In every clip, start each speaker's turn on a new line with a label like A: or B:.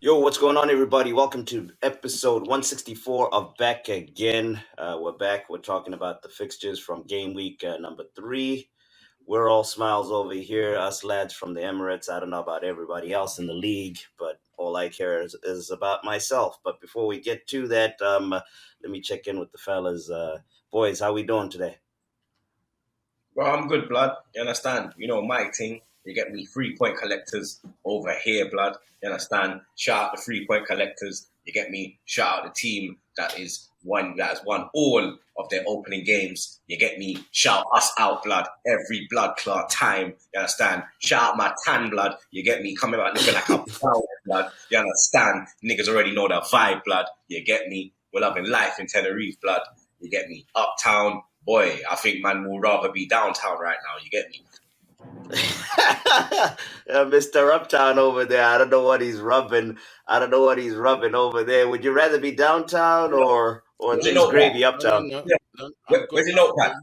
A: Yo, what's going on, everybody? Welcome to episode 164 of Back Again. We're back. We're talking about the fixtures from game week number 3. We're all smiles over here, us lads from the Emirates. I don't know about everybody else in the league, but all I care is about myself. But before we get to that, let me check in with the fellas. Boys, how we doing today?
B: Well, I'm good, blood. You understand? You know, my thing, you get me 3 point collectors over here, blood. You understand? Shout out the 3 point collectors. You get me? Shout out the team that has won all of their opening games. You get me? Shout us out, blood. Every blood clot time. You understand? Shout out my tan blood. You get me? Coming out looking like a power, blood. You understand? Niggas already know the vibe, blood. You get me? We're loving life in Tenerife, blood. You get me? Uptown. Boy, I think man will rather be downtown right now. You get me?
A: Mr. Uptown over there. I don't know what he's rubbing. I don't know what he's rubbing over there. Would you rather be downtown or
B: Where's your
A: things
B: notepad?
A: gravy uptown?
B: Yeah.
C: I'm
B: Where's
C: good.
B: your notepad?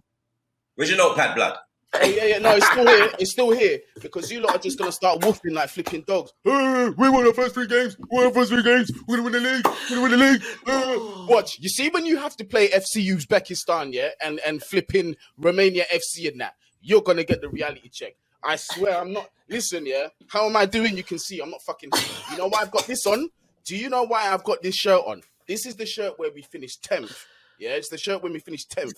B: Where's your notepad, blood?
C: Oh yeah, no, it's still here. It's still here because you lot are just gonna start woofing like flipping dogs. Hey, we won the first 3 games. We won the first 3 games. We're gonna win the league. We're gonna win the league. Watch. You see when you have to play FC Uzbekistan, yeah, and flipping Romania FC and that, you're gonna get the reality check. I swear, I'm not. Listen, yeah. How am I doing? You can see I'm not fucking. You know why I've got this on? Do you know why I've got this shirt on? This is the shirt where we finished 10th. Yeah, it's the shirt when we finished 10th.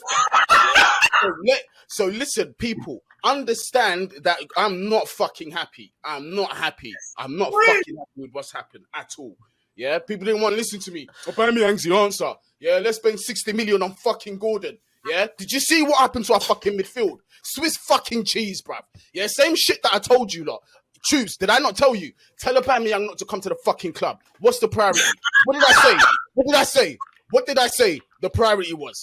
C: So listen, people, understand that I'm not fucking happy. I'm not happy. I'm not fucking happy with what's happened at all. Yeah, people didn't want to listen to me. Aubameyang's the answer. Yeah, let's spend 60 million on fucking Gordon. Yeah, did you see what happened to our fucking midfield? Swiss fucking cheese, bruv. Yeah, same shit that I told you, lot. Troopz, did I not tell you? Tell Aubameyang not to come to the fucking club. What's the priority? What did I say? What did I say? What did I say? The priority was.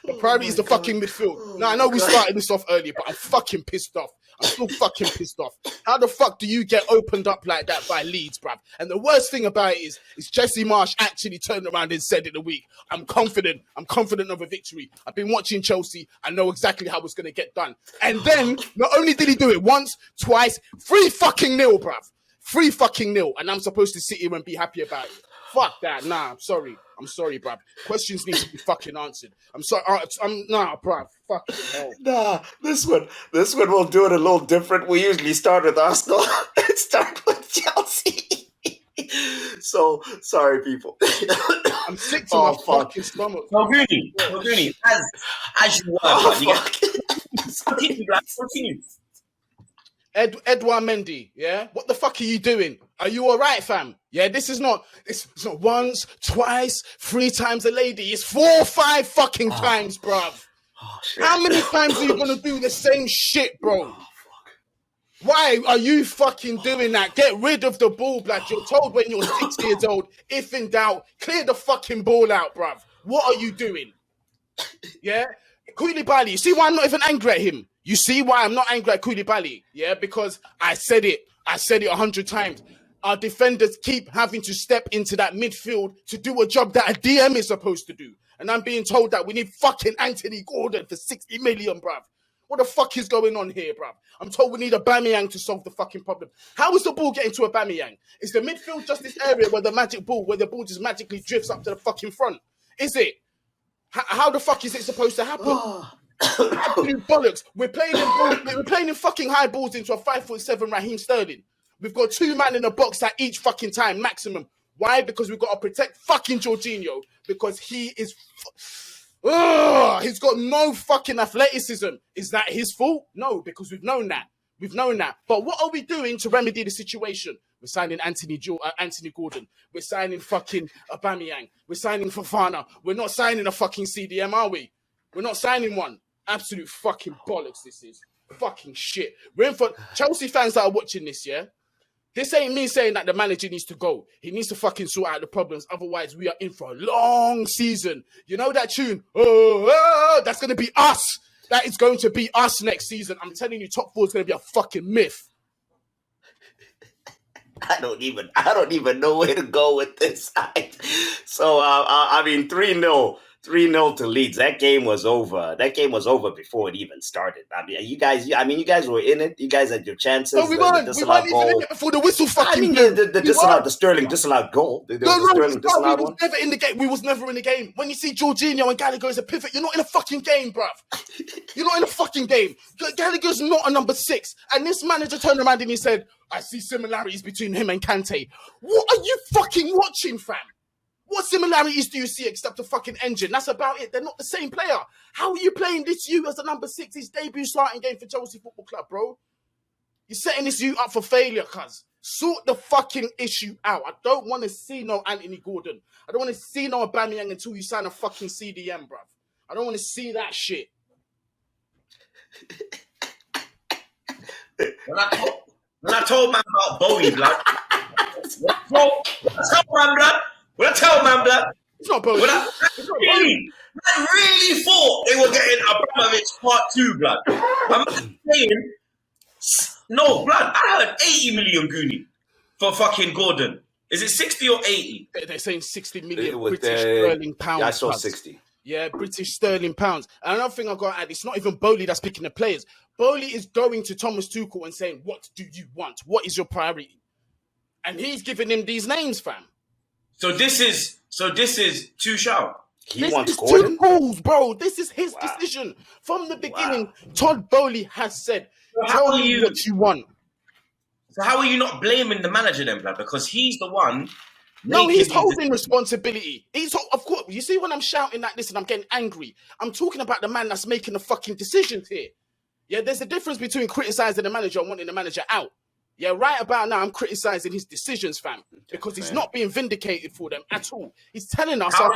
C: The priority is the fucking midfield. Now, I know we started this off earlier, but I'm fucking pissed off. I'm still fucking pissed off. How the fuck do you get opened up like that by Leeds, bruv? And the worst thing about it is Jesse Marsh actually turned around and said in the week, I'm confident of a victory. I've been watching Chelsea. I know exactly how it's going to get done. And then, not only did he do it once, twice, 3-0, bruv. 3-0. And I'm supposed to sit here and be happy about it. Fuck that. Nah, I'm sorry, bruv. Questions need to be fucking answered. I'm sorry. Bruv. Fuck hell.
A: Nah, this one we'll do it a little different. We usually start with Arsenal and start with Chelsea. So sorry, people.
C: I'm sick to my fucking stomach.
B: Moguni, as you were, blood. You get continue, blood. Continue.
C: Edouard Mendy, yeah? What the fuck are you doing? Are you all right, fam? Yeah, it's not once, twice, 3 times a lady. It's 4, 5 fucking times, bruv. How many times are you going to do the same shit, bro? Why are you fucking doing that? Get rid of the ball, blood. You're told when you're 6 years old, if in doubt, clear the fucking ball out, bruv. What are you doing? Yeah? Koulibaly, you see why I'm not even angry at him? You see why I'm not angry at Koulibaly? Yeah, because I said it 100 times. Our defenders keep having to step into that midfield to do a job that a DM is supposed to do. And I'm being told that we need fucking Anthony Gordon for 60 million, bruv. What the fuck is going on here, bruv? I'm told we need Aubameyang to solve the fucking problem. How is the ball getting to Aubameyang? Is the midfield just this area where the ball just magically drifts up to the fucking front? Is it? How the fuck is it supposed to happen? Absolute bollocks. We're playing in fucking high balls into a 5'7" Raheem Sterling. We've got 2 men in the box at each fucking time, maximum. Why? Because we've got to protect fucking Jorginho. Because he is... he's got no fucking athleticism. Is that his fault? No, because we've known that. But what are we doing to remedy the situation? We're signing Anthony Gordon. We're signing fucking Aubameyang. We're signing Fofana. We're not signing a fucking CDM, are we? We're not signing one. Absolute fucking bollocks this is. Fucking shit. We're in for... Chelsea fans that are watching this, yeah? This ain't me saying that the manager needs to go. He needs to fucking sort out the problems. Otherwise, we are in for a long season. You know that tune? That's going to be us. That is going to be us next season. I'm telling you, top 4 is going to be a fucking myth.
A: I don't even know where to go with this. So, I mean, 3-0. 3-0 to Leeds. That game was over. That game was over before it even started. I mean, you guys were in it. You guys had your chances.
C: No, we weren't. We weren't even in it before the whistle fucking
A: I mean,
C: blew.
A: the Sterling disallowed goal.
C: No,
A: Sterling disallowed
C: we was
A: one.
C: never in the game. We was never in the game. When you see Jorginho and Gallagher as a pivot, you're not in a fucking game, bruv. You're not in a fucking game. Gallagher's not a number 6. And this manager turned around and he said, I see similarities between him and Kante. What are you fucking watching, fam? What similarities do you see except a fucking engine? That's about it. They're not the same player. How are you playing this you as a number 6, his debut starting game for Chelsea Football Club, bro? You're setting this you up for failure, cuz. Sort the fucking issue out. I don't want to see no Anthony Gordon. I don't want to see no Aubameyang until you sign a fucking CDM, bruv. I don't want to see that shit.
B: When I told man about Bowie, blood. When I tell man, blood.
C: It's not Bowie.
B: I really thought they were getting Abramovich part 2, blood. I'm saying, no, blood. I heard 80 million Goonie for fucking Gordon. Is it 60 or 80?
C: They're saying 60 million British sterling pounds.
A: I saw 60.
C: Yeah, British sterling pounds. And another thing I got to add, it's not even Bowley that's picking the players. Bowley is going to Thomas Tuchel and saying, what do you want? What is your priority? And he's giving him these names, fam.
B: So this is Tuchel.
A: He wants
C: is
A: Gordon?
C: Tuchel's, bro. This is his decision. From the beginning, Todd Bowley has said, tell me what you want.
B: So how are you not blaming the manager then, blood? Because he's the one.
C: No, he's holding responsibility. Of course, you see when I'm shouting like this and I'm getting angry, I'm talking about the man that's making the fucking decisions here. Yeah, there's a difference between criticizing the manager and wanting the manager out. Yeah, right about now, I'm criticizing his decisions, fam, because he's not being vindicated for them at all. He's telling us.
B: How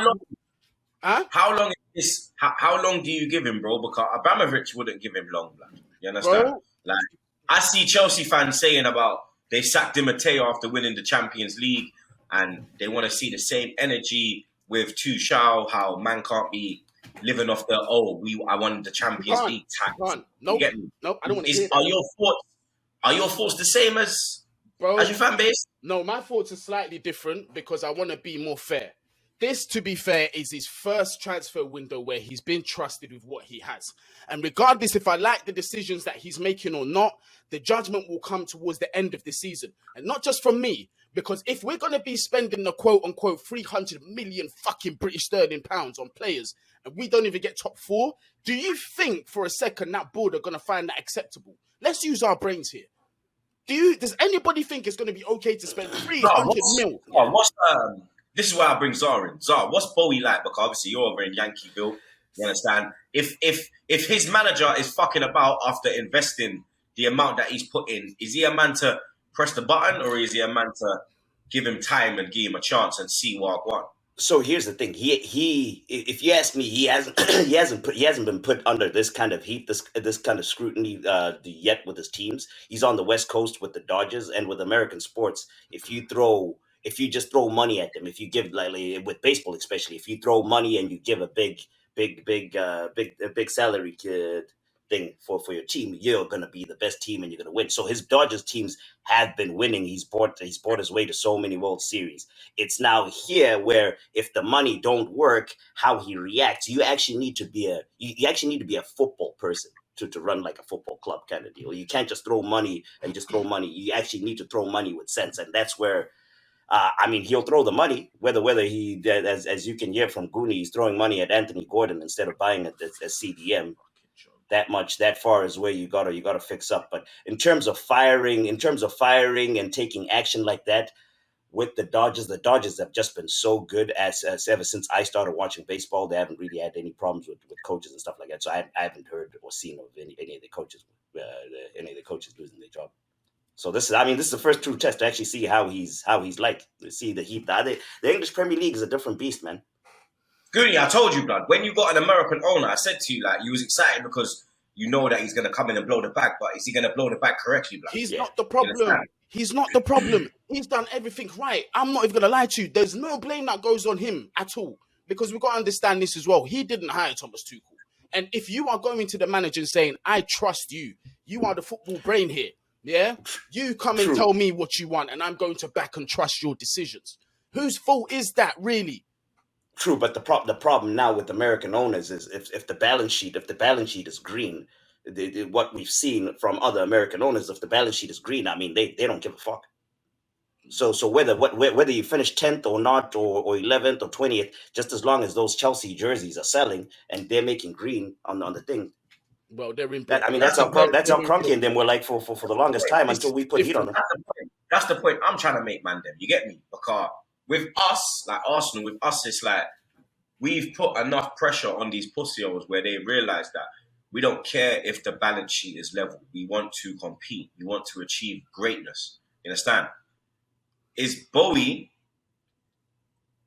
B: long is this? How long do you give him, bro? Because Abramovich wouldn't give him long, blood. You understand?
C: Bro?
B: Like, I see Chelsea fans saying about they sacked Di Matteo after winning the Champions League, and they want to see the same energy with Tuchel. How man can't be living off the I won the Champions League tax.
C: Nope, I don't want to hear that.
B: Are your thoughts the same as your fan base?
C: No, my thoughts are slightly different because I want to be more fair. This, to be fair, is his first transfer window where he's been trusted with what he has. And regardless if I like the decisions that he's making or not, the judgment will come towards the end of the season. And not just from me, because if we're going to be spending the quote-unquote 300 million fucking British sterling pounds on players and we don't even get top 4, do you think for a second that board are going to find that acceptable? Let's use our brains here. Does anybody think it's going to be okay to spend 300 mil?
B: This is why I bring Zara in. Zara, what's Bowie like? Because obviously you're over in Yankeeville. You understand? If his manager is fucking about after investing the amount that he's put in, is he a man to press the button, or is he a man to give him time and give him a chance and see what I want?
A: So here's the thing. He if you ask me, he hasn't been put under this kind of heat, this kind of scrutiny yet with his teams. He's on the West Coast with the Dodgers, and with American sports, if you just throw money at them, if you give like with baseball especially, if you throw money and you give a big salary thing for your team, you're gonna be the best team and you're gonna win. So his Dodgers teams have been winning. He's brought his way to so many World Series. It's now here where if the money don't work, how he reacts. You actually need to be a football person to run like a football club kind of deal. You can't just throw money and just throw money. You actually need to throw money with sense, and that's where. He'll throw the money, whether he, as you can hear from Goonie, he's throwing money at Anthony Gordon instead of buying it as CDM. That far is where you gotta fix up. But in terms of firing and taking action like that with the Dodgers have just been so good as ever since I started watching baseball. They haven't really had any problems with coaches and stuff like that. So I haven't heard or seen of any of the coaches losing their job. So this is the first true test to actually see how he's like. See the heat. The English Premier League is a different beast, man.
B: Goonie, I told you, blood. When you got an American owner, I said to you, like, you was excited because you know that he's going to come in and blow the bag. But is he going to blow the bag correctly, blood?
C: He's not the problem. He's not the problem. He's done everything right. I'm not even going to lie to you. There's no blame that goes on him at all. Because we've got to understand this as well. He didn't hire Thomas Tuchel. And if you are going to the manager and saying, I trust you, you are the football brain here. Yeah? You come and tell me what you want, and I'm going to back and trust your decisions. Whose fault is that, really?
A: True, but the problem now with American owners is if the balance sheet is green, what we've seen from other American owners, if the balance sheet is green, I mean they don't give a fuck. So whether you finish 10th or not, or 11th or 20th, just as long as those Chelsea jerseys are selling and they're making green on the thing.
C: Well, they're in.
A: I mean that's how Cronky and them were like for the longest time until we put heat on them.
B: That's the point I'm trying to make, man. Them, you get me? Because with us, like Arsenal, with us, it's like we've put enough pressure on these pussios where they realise that we don't care if the balance sheet is level. We want to compete. We want to achieve greatness. You understand?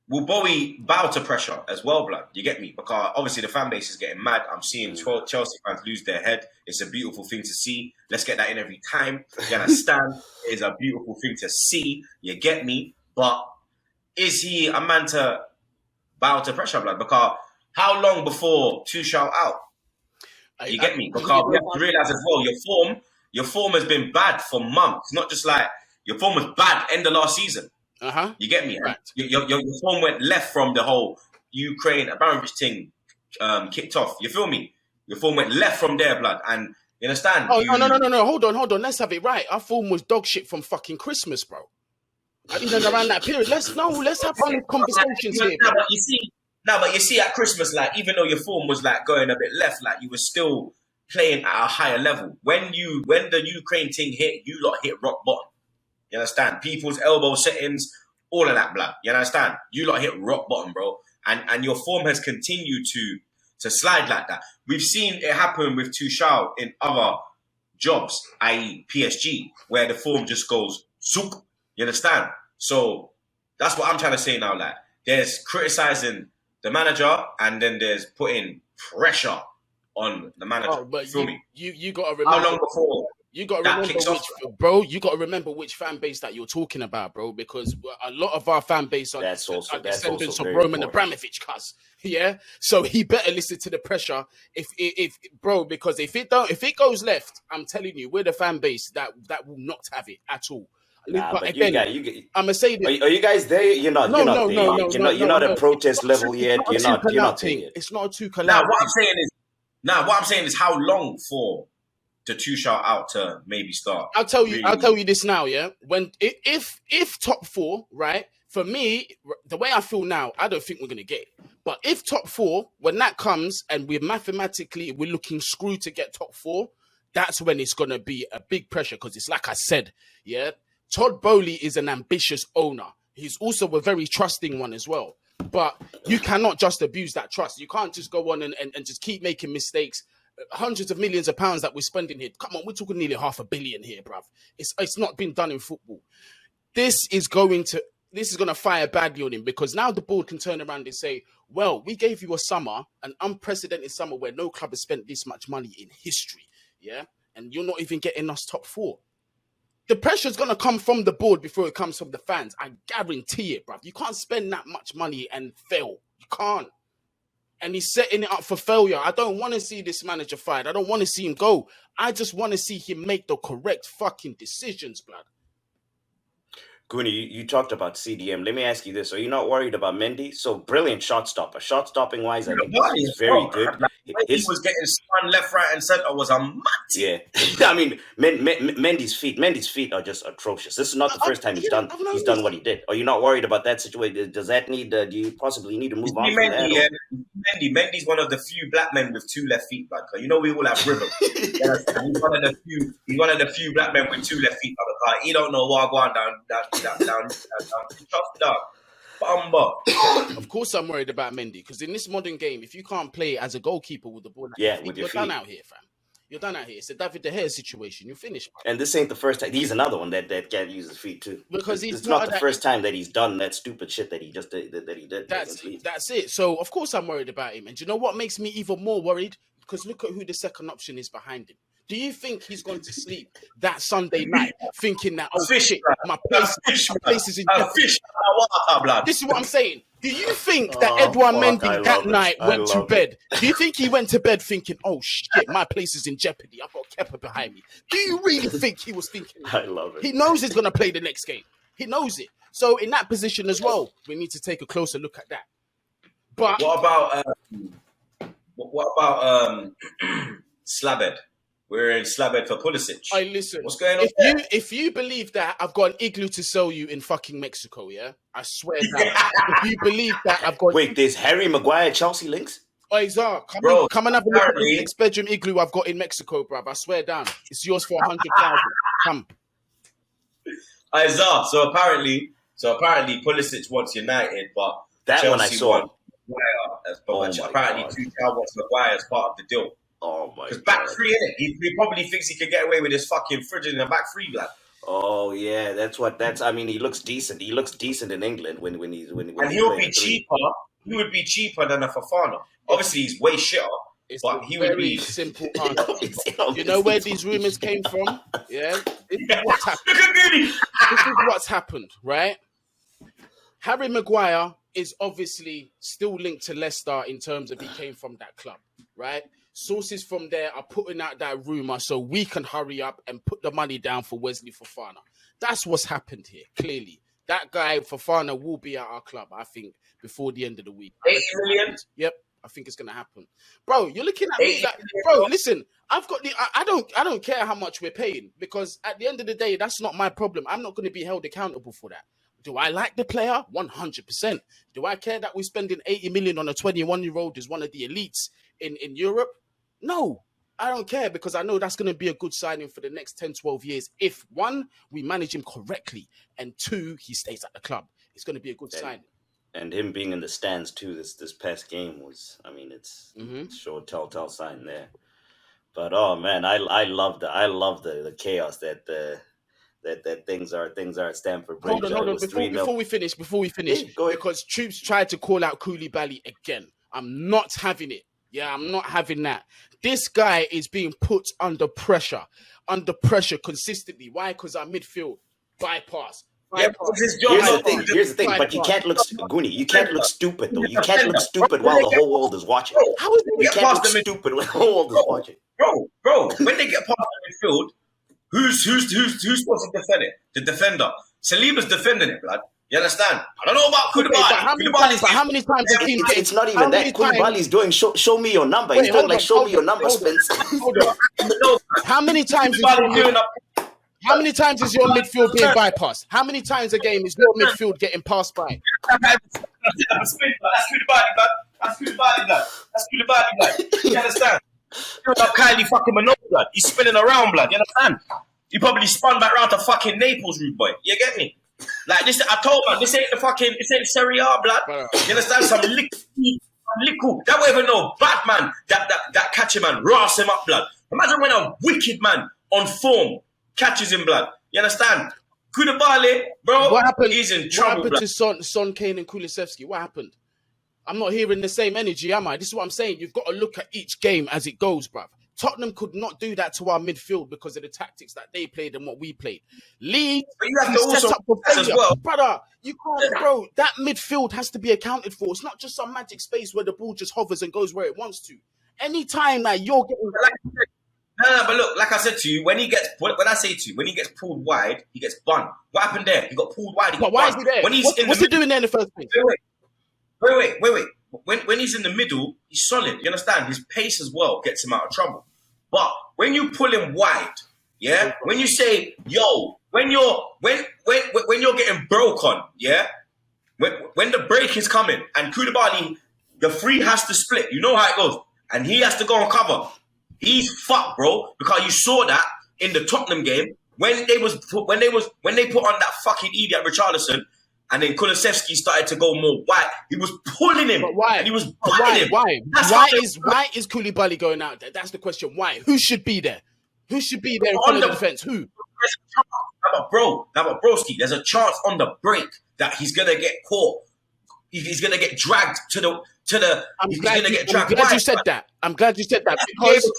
B: Will Bowie bow to pressure as well, blood? You get me? Because obviously the fan base is getting mad. I'm seeing Chelsea fans lose their head. It's a beautiful thing to see. Let's get that in every time. You understand? It's a beautiful thing to see. You get me? But is he a man to bow to pressure, blood? Because how long before Tuchel out? You get me? Because we have to realise as well, your form has been bad for months. Not just like your form was bad end of last season. You get me? Right. Your form went left from the whole Ukraine Abramovich thing kicked off. You feel me? Your form went left from there, blood. And you understand?
C: Oh, no. Hold on. Let's have it right. Our form was dog shit from fucking Christmas, bro. Around that period. Let's have honest conversations here.
B: But you see at Christmas, like, even though your form was like going a bit left, like you were still playing at a higher level. When the Ukraine thing hit, you lot hit rock bottom. You understand? People's elbow settings, all of that, blood. You understand? You lot hit rock bottom, bro. And your form has continued to slide like that. We've seen it happen with Tuchel in other jobs, i.e. PSG, where the form just goes zook. You understand? So that's what I'm trying to say now. Like, there's criticising the manager, and then there's putting pressure on the manager.
C: Oh, but
B: feel me?
C: You got to remember.
B: How long before? You got
C: to remember which fan base that you're talking about, bro, because a lot of our fan base are descendants of Roman Abramovich, cuz. Yeah, so he better listen to the pressure. Because if it goes left, I'm telling you, we're the fan base that will not have it at all.
A: But again,
C: I'm gonna say this.
A: Are you guys there? You're not.
C: No.
A: You're not at protest level yet. You're not there yet.
C: It's not a too collab.
B: Now what I'm saying is how long for the Tuchel out to maybe start?
C: I'll tell you this now, yeah. If top four, right? For me, the way I feel now, I don't think we're gonna get it. But if top four, when that comes and we're looking screwed to get top four, that's when it's gonna be a big pressure, because it's like I said, yeah. Todd Bowley is an ambitious owner. He's also a very trusting one as well. But you cannot just abuse that trust. You can't just go on and just keep making mistakes. Hundreds of millions of pounds that we're spending here. Come on, we're talking nearly $500 million here, bruv. It's not been done in football. This is going to fire badly on him, because now the board can turn around and say, well, we gave you a summer, an unprecedented summer where no club has spent this much money in history. Yeah. And you're not even getting us top four. The pressure is going to come from the board before it comes from the fans. I guarantee it, bruv. You can't spend that much money and fail. You can't. And he's setting it up for failure. I don't want to see this manager fired. I don't want to see him go. I just want to see him make the correct fucking decisions, blood.
A: Goonie, you talked about CDM. Let me ask you this. Are you not worried about Mendy? So brilliant shot stopper. Shot stopping wise, I think he's very good.
B: He was getting spun left, right, and center was a mutt.
A: Yeah. I mean, Mendy's feet are just atrocious. This is not the first time he's done what he did. Are you not worried about that situation? Does that need, do you possibly need to move on from that?
B: Yeah. Mendy's one of the few black men with two left feet, blood. You know we all have rhythm. He's one of the few black men with two left feet, blood. He don't know what going down.
C: Of course, I'm worried about Mendy, because in this modern game, if you can't play as a goalkeeper with the ball,
A: you're
C: done out here, fam. You're done out here. It's a David De Gea situation. You're finished, man.
A: And this ain't the first time. He's another one that can't use his feet too.
C: Because
A: it's not the first time that he's done that stupid shit that he just did.
C: That's it. So of course I'm worried about him. And do you know what makes me even more worried? Because look at who the second option is behind him. Do you think he's going to sleep that Sunday night thinking that, my place is in jeopardy? This is what I'm saying. Do you think that Edouard Mendy that night went to bed? Do you think he went to bed thinking, oh shit, my place is in jeopardy? I've got Kepa behind me. Do you really think he was thinking that?
A: I love it.
C: He knows he's going to play the next game. He knows it. So in that position as well, we need to take a closer look at that. But
B: what about Slabhead? We're in Slabhead for Pulisic.
C: I listen.
B: What's going on there?
C: If you believe that I've got an igloo to sell you in fucking Mexico, yeah, I swear down. If you believe that I've got
A: Wait, there's Harry Maguire Chelsea links?
C: Oh, Isaac,
B: Bro,
C: come and have a look at
B: apparently-
C: this 6-bedroom igloo I've got in Mexico, bruv. I swear down. It's yours for 100,000. Come.
B: Isaiah. So apparently Pulisic wants United, but
A: That
B: Chelsea
A: one I saw.
B: wants Maguire
A: Oh
B: but
A: my
B: apparently
A: God.
B: Tuchel wants Maguire as part of the deal.
A: Oh my
B: Because
A: god.
B: back three, innit? He probably thinks he could get away with his fucking fridge in the back three, lad.
A: Oh yeah, I mean, he looks decent. He looks decent in England when he's
B: And
A: he's
B: he'll
A: playing
B: be
A: a three.
B: cheaper. He would be cheaper than a Fofana. Obviously, he's way shitter,
C: It's
B: but
C: a
B: he would
C: very
B: be.
C: simple answer.
A: It's-
C: You know where these rumors came from? Yeah? This is what's happened.
B: Look at Goody.
C: This is what's happened, right? Harry Maguire is obviously still linked to Leicester in terms of he came from that club, right? Sources from there are putting out that rumor so we can hurry up and put the money down for Wesley Fofana. That's what's happened here, clearly. That guy, Fofana, will be at our club, I think, before the end of the week.
B: 80 million?
C: Yep, I think it's going to happen. Bro, you're looking at me
B: 80
C: like,
B: million.
C: bro, listen, I've got I don't care how much we're paying because at the end of the day, that's not my problem. I'm not going to be held accountable for that. Do I like the player? 100%. Do I care that we're spending 80 million on a 21-year-old who's one of the elites in Europe? No, I don't care because I know that's going to be a good signing for the next 10, 12 years. If one, we manage him correctly, and two, he stays at the club. It's going to be a good signing.
A: And him being in the stands too this past game was, I mean, it's
C: Mhm.
A: sure telltale sign there. But oh man, I love the chaos that things are at Stamford Bridge.
C: Hold
A: It
C: on.
A: was 3-0.
C: Before we finish,
A: Yeah, go ahead.
C: because Troopz tried to call out Koulibaly again. I'm not having it. Yeah, I'm not having that. This guy is being put under pressure consistently. Why? Because our midfield bypass.
B: Yeah, because his job
A: Here's the thing. But you can't look, Goonie. You can't look stupid though. You can't look stupid while the whole world is watching.
C: How is
A: You
C: it?
B: Get
A: can't
B: past
A: look
B: the
A: stupid when the whole world is watching.
B: Bro, when they get past the midfield, who's supposed to defend it? The defender. Saliba's defending it, blood. You understand? I don't know about
C: Okay,
B: Koulibaly.
C: but how many times have he
A: It's not
C: how
A: even
C: many
A: that. Koulibaly's doing show me your number. He's
C: Wait,
A: doing
C: hold
A: like
C: on,
A: show
C: hold
A: me your
C: on,
A: number,
C: hold on.
A: Spence.
C: Hold on. How many times is how many times is your midfield being bypassed? How many times a game is your midfield getting passed by?
B: That's Koulibaly, blood. You understand? You're not Kylie fucking Minogue, blood. He's spinning around, blood. You understand? He probably spun back round to fucking Naples, rude boy. You get me? Like this, I told man, this ain't Serie A, blood. You understand? Some liquid. That way even know bad man that catch him man, ras him up, blood. Imagine when a wicked man on form catches him, blood. You understand? Koulibaly, bro,
C: What happened?
B: he's in
C: What
B: trouble,
C: happened
B: blood.
C: to Son, Kane, and Kulusevski? What happened? I'm not hearing the same energy, am I? This is what I'm saying. You've got to look at each game as it goes, bruv. Tottenham could not do that to our midfield because of the tactics that they played and what we played. Leeds,
B: But you have
C: we
B: to also
C: set up for
B: as
C: failure.
B: well.
C: Brother, you can't, bro. That midfield has to be accounted for. It's not just some magic space where the ball just hovers and goes where it wants to. Anytime that you're getting...
B: No, but look, like I said to you, when I say to you, when he gets pulled wide, he gets bun. What happened there? He got pulled wide. He
C: But
B: got
C: why is
B: bun.
C: he there?
B: When he's
C: What's he doing there in the first place?
B: Wait. When he's in the middle, he's solid. You understand? His pace as well gets him out of trouble. But when you pull him wide, yeah, when you say, yo, when you're getting broke on, yeah, when the break is coming and Koulibaly, the free has to split. You know how it goes, and he has to go on cover. He's fucked, bro, because you saw that in the Tottenham game when they put on that fucking idiot Richarlison, and then Kulusevski started to go more wide. He was pulling him.
C: But why?
B: And he was pulling him.
C: Why
B: That's
C: why
B: how
C: is Koulibaly going out there? That's the question. Why? Who should be there? Who should be there in front of the defense? Who?
B: Now, but broski, there's a chance on the break that he's gonna get caught. He's gonna get dragged to the.
C: I'm
B: He's
C: glad
B: gonna
C: you
B: get dragged.
C: said
B: wide.
C: that. I'm glad you said that because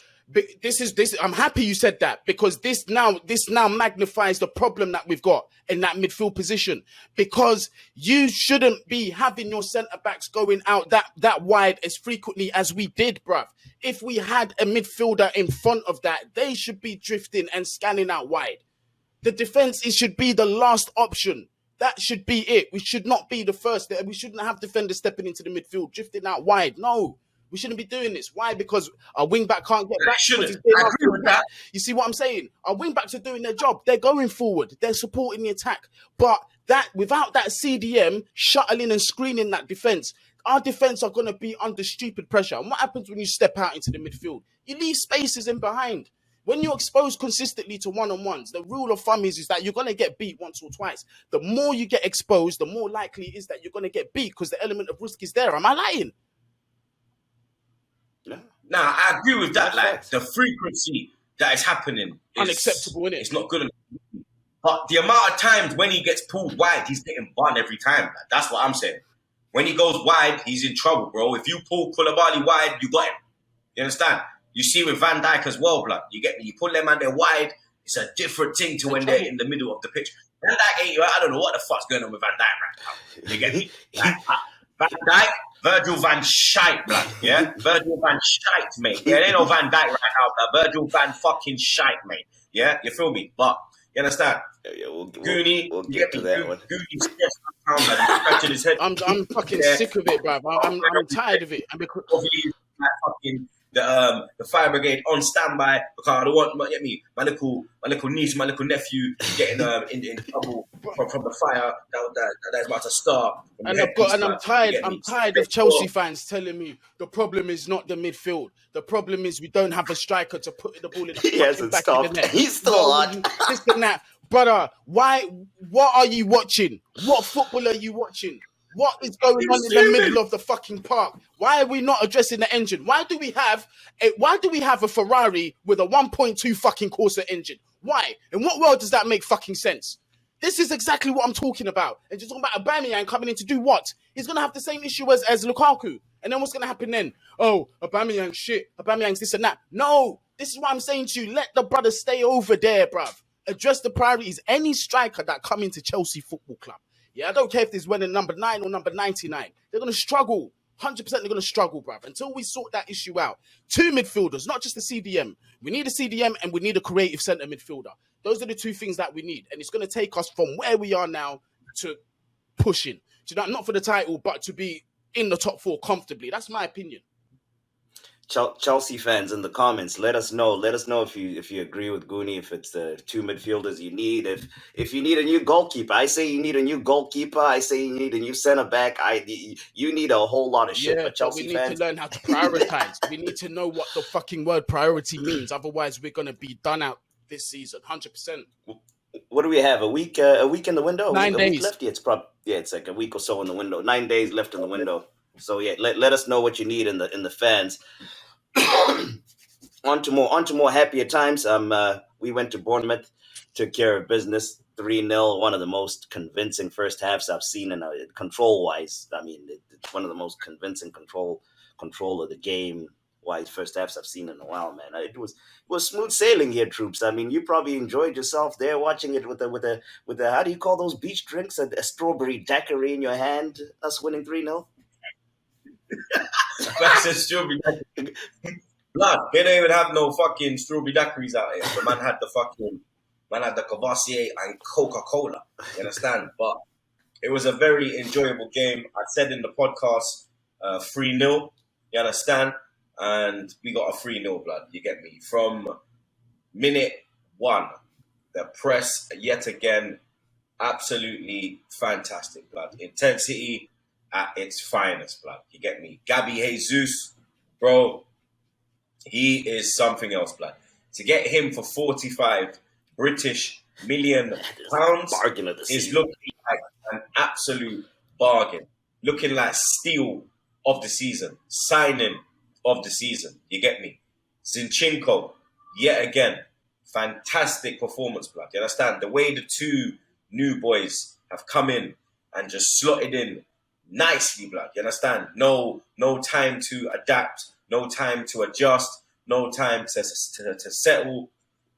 C: this. I'm happy you said that because this now magnifies the problem that we've got in that midfield position. Because you shouldn't be having your centre backs going out that wide as frequently as we did, bruv. If we had a midfielder in front of that, they should be drifting and scanning out wide. The defense, it should be the last option. That should be it. We should not be the first. We shouldn't have defenders stepping into the midfield, drifting out wide. No, we shouldn't be doing this. Why? Because our wing back can't get back. Because he's being
B: I
C: asked
B: agree
C: to
B: with
C: attack.
B: that.
C: You see what I'm saying? Our wing backs are doing their job. They're going forward. They're supporting the attack. But that without that CDM shuttling and screening that defense, our defense are going to be under stupid pressure. And what happens when you step out into the midfield? You leave spaces in behind. When you're exposed consistently to one-on-ones, the rule of thumb is that you're going to get beat once or twice. The more you get exposed, the more likely it is that you're going to get beat because the element of risk is there. Am I lying?
A: No.
B: Nah, I agree with that.
A: That's
B: Like,
A: facts.
B: the frequency that is happening is
C: Unacceptable, innit?
B: It's not good enough. But the amount of times when he gets pulled wide, he's getting bun every time. Like, that's what I'm saying. When he goes wide, he's in trouble, bro. If you pull Koulibaly wide, you got him. You understand? You see with Van Dijk as well, blood. You get me? You pull them and they're wide, it's a different thing to when they're in the middle of the pitch. Van Dijk ain't, I don't know what the fuck's going on with Van Dijk right now. You get me? Like, Van Dijk, Virgil van Schijt, blood. Yeah? Virgil van Schijt, mate. Yeah, they know Van Dijk right now, blood. Virgil van fucking Schijt, mate. Yeah? You feel me? But, you understand?
A: Yeah, we'll
B: Goonie,
A: get to that one.
B: Gooney's stressed out, man. He's scratching his head.
C: I'm fucking sick of it, bruv. I'm tired of it.
B: Obviously, like fucking the fire brigade on standby because I don't want my little niece, my little nephew getting in trouble from the fire that's about to start.
C: And I'm tired of Chelsea fans telling me the problem is not the midfield. The problem is we don't have a striker to put the ball in the back of the net.
A: He's still on.
C: This and that. Brother, why? What are you watching? What football are you watching? What is going on in the middle of the fucking park? Why are we not addressing the engine? Why do we have a Ferrari with a 1.2 fucking Corsa engine? Why? In what world does that make fucking sense? This is exactly what I'm talking about. And just talking about Aubameyang coming in to do what? He's gonna have the same issue as Lukaku. And then what's gonna happen then? Oh, Aubameyang shit. Aubameyang's this and that. No, this is what I'm saying to you. Let the brother stay over there, bruv. Address the priorities. Any striker that come into Chelsea Football Club. Yeah, I don't care if this went in number 9 or number 99. They're going to struggle. 100% they're going to struggle, bruv. Until we sort that issue out. 2 midfielders, not just a CDM. We need a CDM and we need a creative centre midfielder. Those are the 2 things that we need. And it's going to take us from where we are now to pushing. Not for the title, but to be in the top 4 comfortably. That's my opinion.
A: Chelsea fans in the comments, let us know. Let us know if you agree with Goonie, if it's the 2 midfielders you need. If you need a new goalkeeper, I say you need a new goalkeeper. I say you need a new centre back. You need a whole lot of shit. But Chelsea
C: we
A: fans,
C: need to learn how to prioritize. We need to know what the fucking word priority means. Otherwise, we're gonna be done out this season. 100%.
A: what do we have? A week in the window?
C: 9
A: a
C: days
A: week left? Yeah, it's like a week or so in the window. 9 days left in the window. So yeah, let us know what you need in the fans. on to more happier times. We went to Bournemouth, took care of business, 3-0. One of the most convincing first halves I've seen in control wise. I mean, it's one of the most convincing control of the game wise first halves I've seen in a while, man. It was smooth sailing here, Troopz. I mean, you probably enjoyed yourself there watching it with the how do you call those beach drinks? A strawberry daiquiri in your hand. Us winning 3-0.
B: That's a strawberry daiquiri. Blood, they don't even have no fucking strawberry daiquiris out here. The man had the Cavassier and Coca-Cola. You understand? But it was a very enjoyable game. I said in the podcast, 3-0. You understand? And we got a 3-0, blood. You get me? From minute 1, the press yet again, absolutely fantastic, blood. Intensity at its finest, blood. You get me? Gabby Jesus, bro, he is something else, blood. To get him for 45 British million pounds is looking like an absolute bargain. Looking like steal of the season. Signing of the season. You get me? Zinchenko, yet again, fantastic performance, blood. You understand? The way the 2 new boys have come in and just slotted in nicely, blood. You understand? No time to adapt, no time to adjust, no time to settle.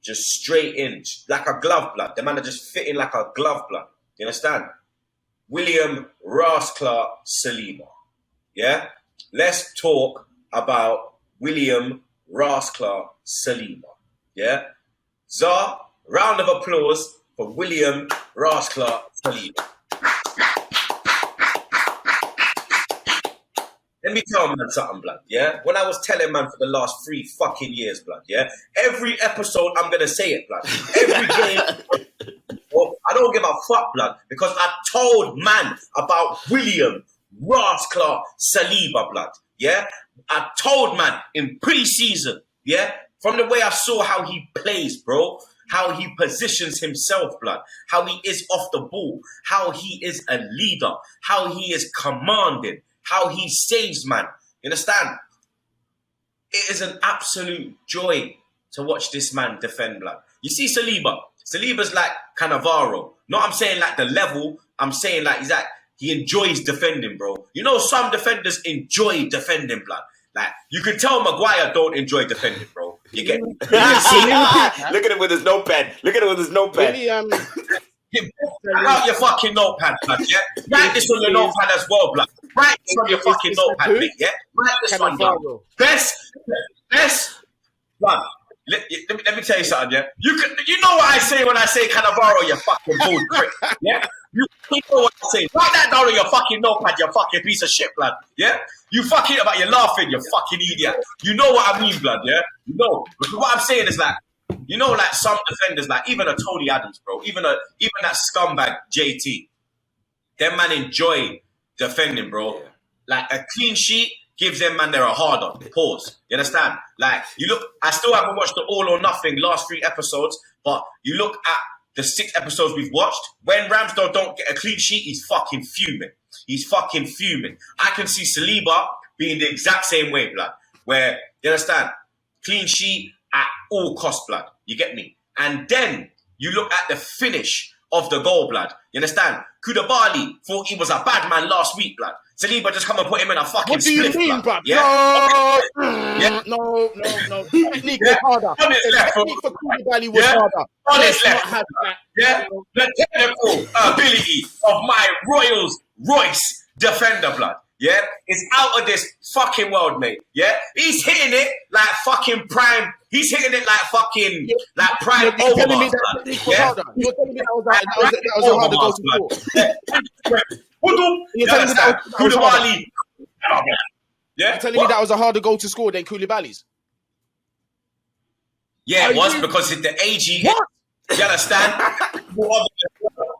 B: Just straight in, like a glove, blood. The man are just fitting like a glove, blood. You understand? William Rasclar Saliba. Yeah? Let's talk about William Rasclar Saliba. Yeah? Zar, round of applause for William Rasclar Saliba. Let me tell man something, blood, yeah? When I was telling man for the last 3 fucking years, blood, yeah? Every episode, I'm going to say it, blood. Every game, well, I don't give a fuck, blood, because I told man about William Rasclar Saliba, blood, yeah? I told man in pre-season, yeah? From the way I saw how he plays, bro, how he positions himself, blood, how he is off the ball, how he is a leader, how he is commanding, how he saves, man. You understand? It is an absolute joy to watch this man defend, blood. You see Saliba. Saliba's like Cannavaro. Not I'm saying like the level. I'm saying like he enjoys defending, bro. You know some defenders enjoy defending, blood. Like you can tell Maguire don't enjoy defending, bro. You get me?
A: Look at him with his notepad. Look at him with his notepad.
B: Write out your fucking notepad, blood, yeah? Write this on your notepad as well, blood. Write this on your fucking notepad, mate, yeah? Write this one down. Best, blood. Let me tell you something, yeah? You know what I say when I say Cannavaro, you fucking bull prick, yeah? You know what I say. Write that down on your fucking notepad, you fucking piece of shit, blood, yeah? You fucking about you're laughing, you fucking idiot. You know what I mean, blood, yeah? You know. But what I'm saying is like, you know, like some defenders, like even a Tony Adams, bro, even that scumbag JT, them man enjoy defending, bro. Yeah. Like a clean sheet gives them man they're a harder. Pause. You understand? Like you look, I still haven't watched the All or Nothing last 3 episodes, but you look at the 6 episodes we've watched. When Ramsdale don't get a clean sheet, he's fucking fuming. He's fucking fuming. I can see Saliba being the exact same way, blood. Where you understand? Clean sheet at all cost, blood. You get me? And then you look at the finish of the goal, blood. You understand? Koulibaly thought he was a bad man last week, blood. Saliba just come and put him in a fucking split. What do you mean, blood? Yeah?
C: No. The technique was harder. The technique for Koulibaly was harder.
B: On his left. Yeah? The technical ability of my Royce defender, blood. Yeah? Is out of this fucking world, mate. Yeah? He's hitting it like fucking prime. He's hitting it like fucking like prime Overmars, blood. Yeah?
C: You're telling me that was a harder goal to score.
B: You're telling me that Koulibaly. Yeah?
C: You're telling me that was a harder goal to score than Koulibaly's?
B: Yeah, it was because the AG. What? You understand?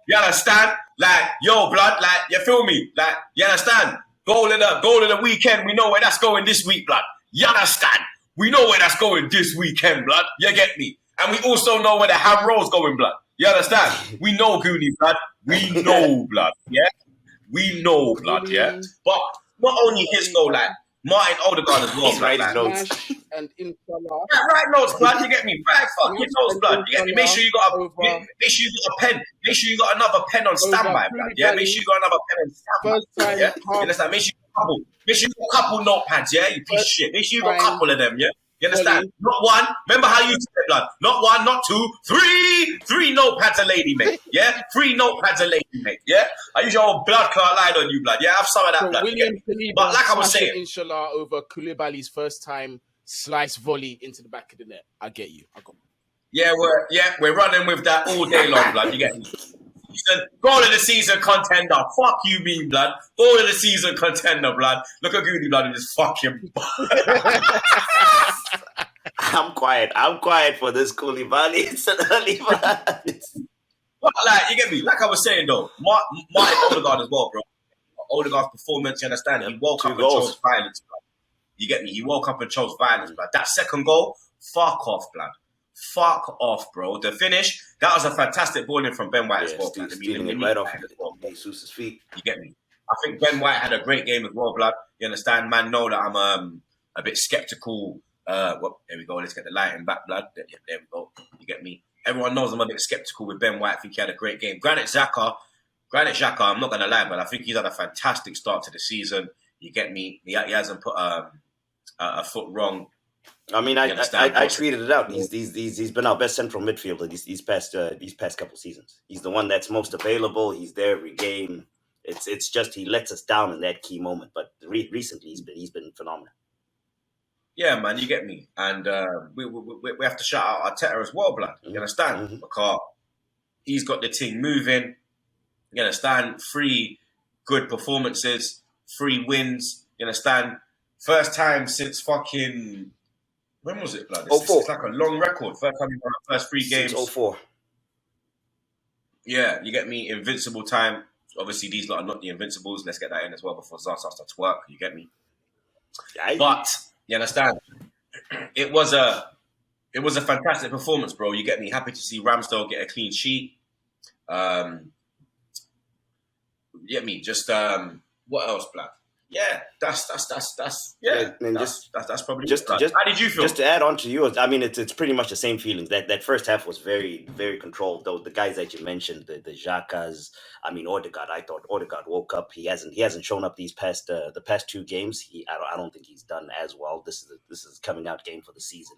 B: You understand? Like, yo, blood, like, you feel me? Like, you understand? Goal of the weekend, we know where that's going this week, blood. You understand? We know where that's going this weekend, blood. You get me? And we also know where the ham roll's going, blood. You understand? We know Goonie, blood. We know, blood. Yeah? We know, blood, yeah? But not only his goal, like, Martin Odegaard as well, blood.
A: Right notes.
C: And Inshallah.
B: Right notes, blood. You get me? Right fucking notes, blood. You get me? Make sure you got a pen. Make sure you got another pen on standby, blood. Yeah? Make sure you got another pen on standby. Yeah? You understand? Make sure you got a couple. Make sure you got a couple notepads, yeah? You piece of shit. Make sure you got a couple of them, yeah? You understand? Not one. Remember how you said, blood. Not one, not two, 3. 3 notepads a lady, mate. Yeah? 3 notepads a lady, mate. Yeah? I use your old blood clot line on you, blood. Yeah? Have some of that, blood. But like I was saying,
C: Inshallah, over Koulibaly's first time slice volley into the back of the net. I get you. I got you.
B: Yeah, we're running with that all day long, blood. You get me? Goal of the season contender. Fuck you, mean blood. Goal of the season contender, blood. Look at Goody blood and just fucking.
A: I'm quiet for this Koulibaly. It's an early
B: But like, you get me? Like I was saying though, Martin Odegaard as well, bro. Odegaard's performance, you understand? He woke up and chose violence, blood. You get me? He woke up and chose violence, blood. That second goal, fuck off, blood. Fuck off, bro. The finish, that was a fantastic ball in from Ben White as well.
A: Stealing it right off Jesus' feet.
B: You get me? I think Ben White had a great game as well, blood. You understand? Man, know that I'm a bit skeptical. Well, there we go. Let's get the lighting back, blood. There we go. You get me? Everyone knows I'm a bit skeptical with Ben White. I think he had a great game. Granit Xhaka, I'm not going to lie, but I think he's had a fantastic start to the season. You get me? He hasn't put a foot wrong.
A: I mean, I tweeted it out. He's been our best central midfielder these past couple seasons. He's the one that's most available. He's there every game. It's just he lets us down in that key moment. But recently, he's been phenomenal.
B: Yeah, man, you get me. And we have to shout out Arteta as well, blood. You understand? Mm-hmm. Because he's got the team moving. You understand? 3 good performances, 3 wins. You understand? First time since fucking, when was it, blood? It's like a long record. First time we won our first 3 games.
A: Since 04.
B: Yeah, you get me? Invincible time. Obviously, these lot are not the Invincibles. Let's get that in as well before Zara starts to twerk. You get me? But, you understand? It was a fantastic performance, bro. You get me? Happy to see Ramsdale get a clean sheet. You get me? Just what else, Black? Yeah, that's probably
A: just
B: how did you feel?
A: Just to add on to yours, I mean, it's pretty much the same feelings. That first half was very, very controlled. Though the guys that you mentioned, the Xhakas, I mean, Odegaard. I thought Odegaard woke up. He hasn't shown up the past 2 games. I don't think he's done as well. This is coming out game for the season.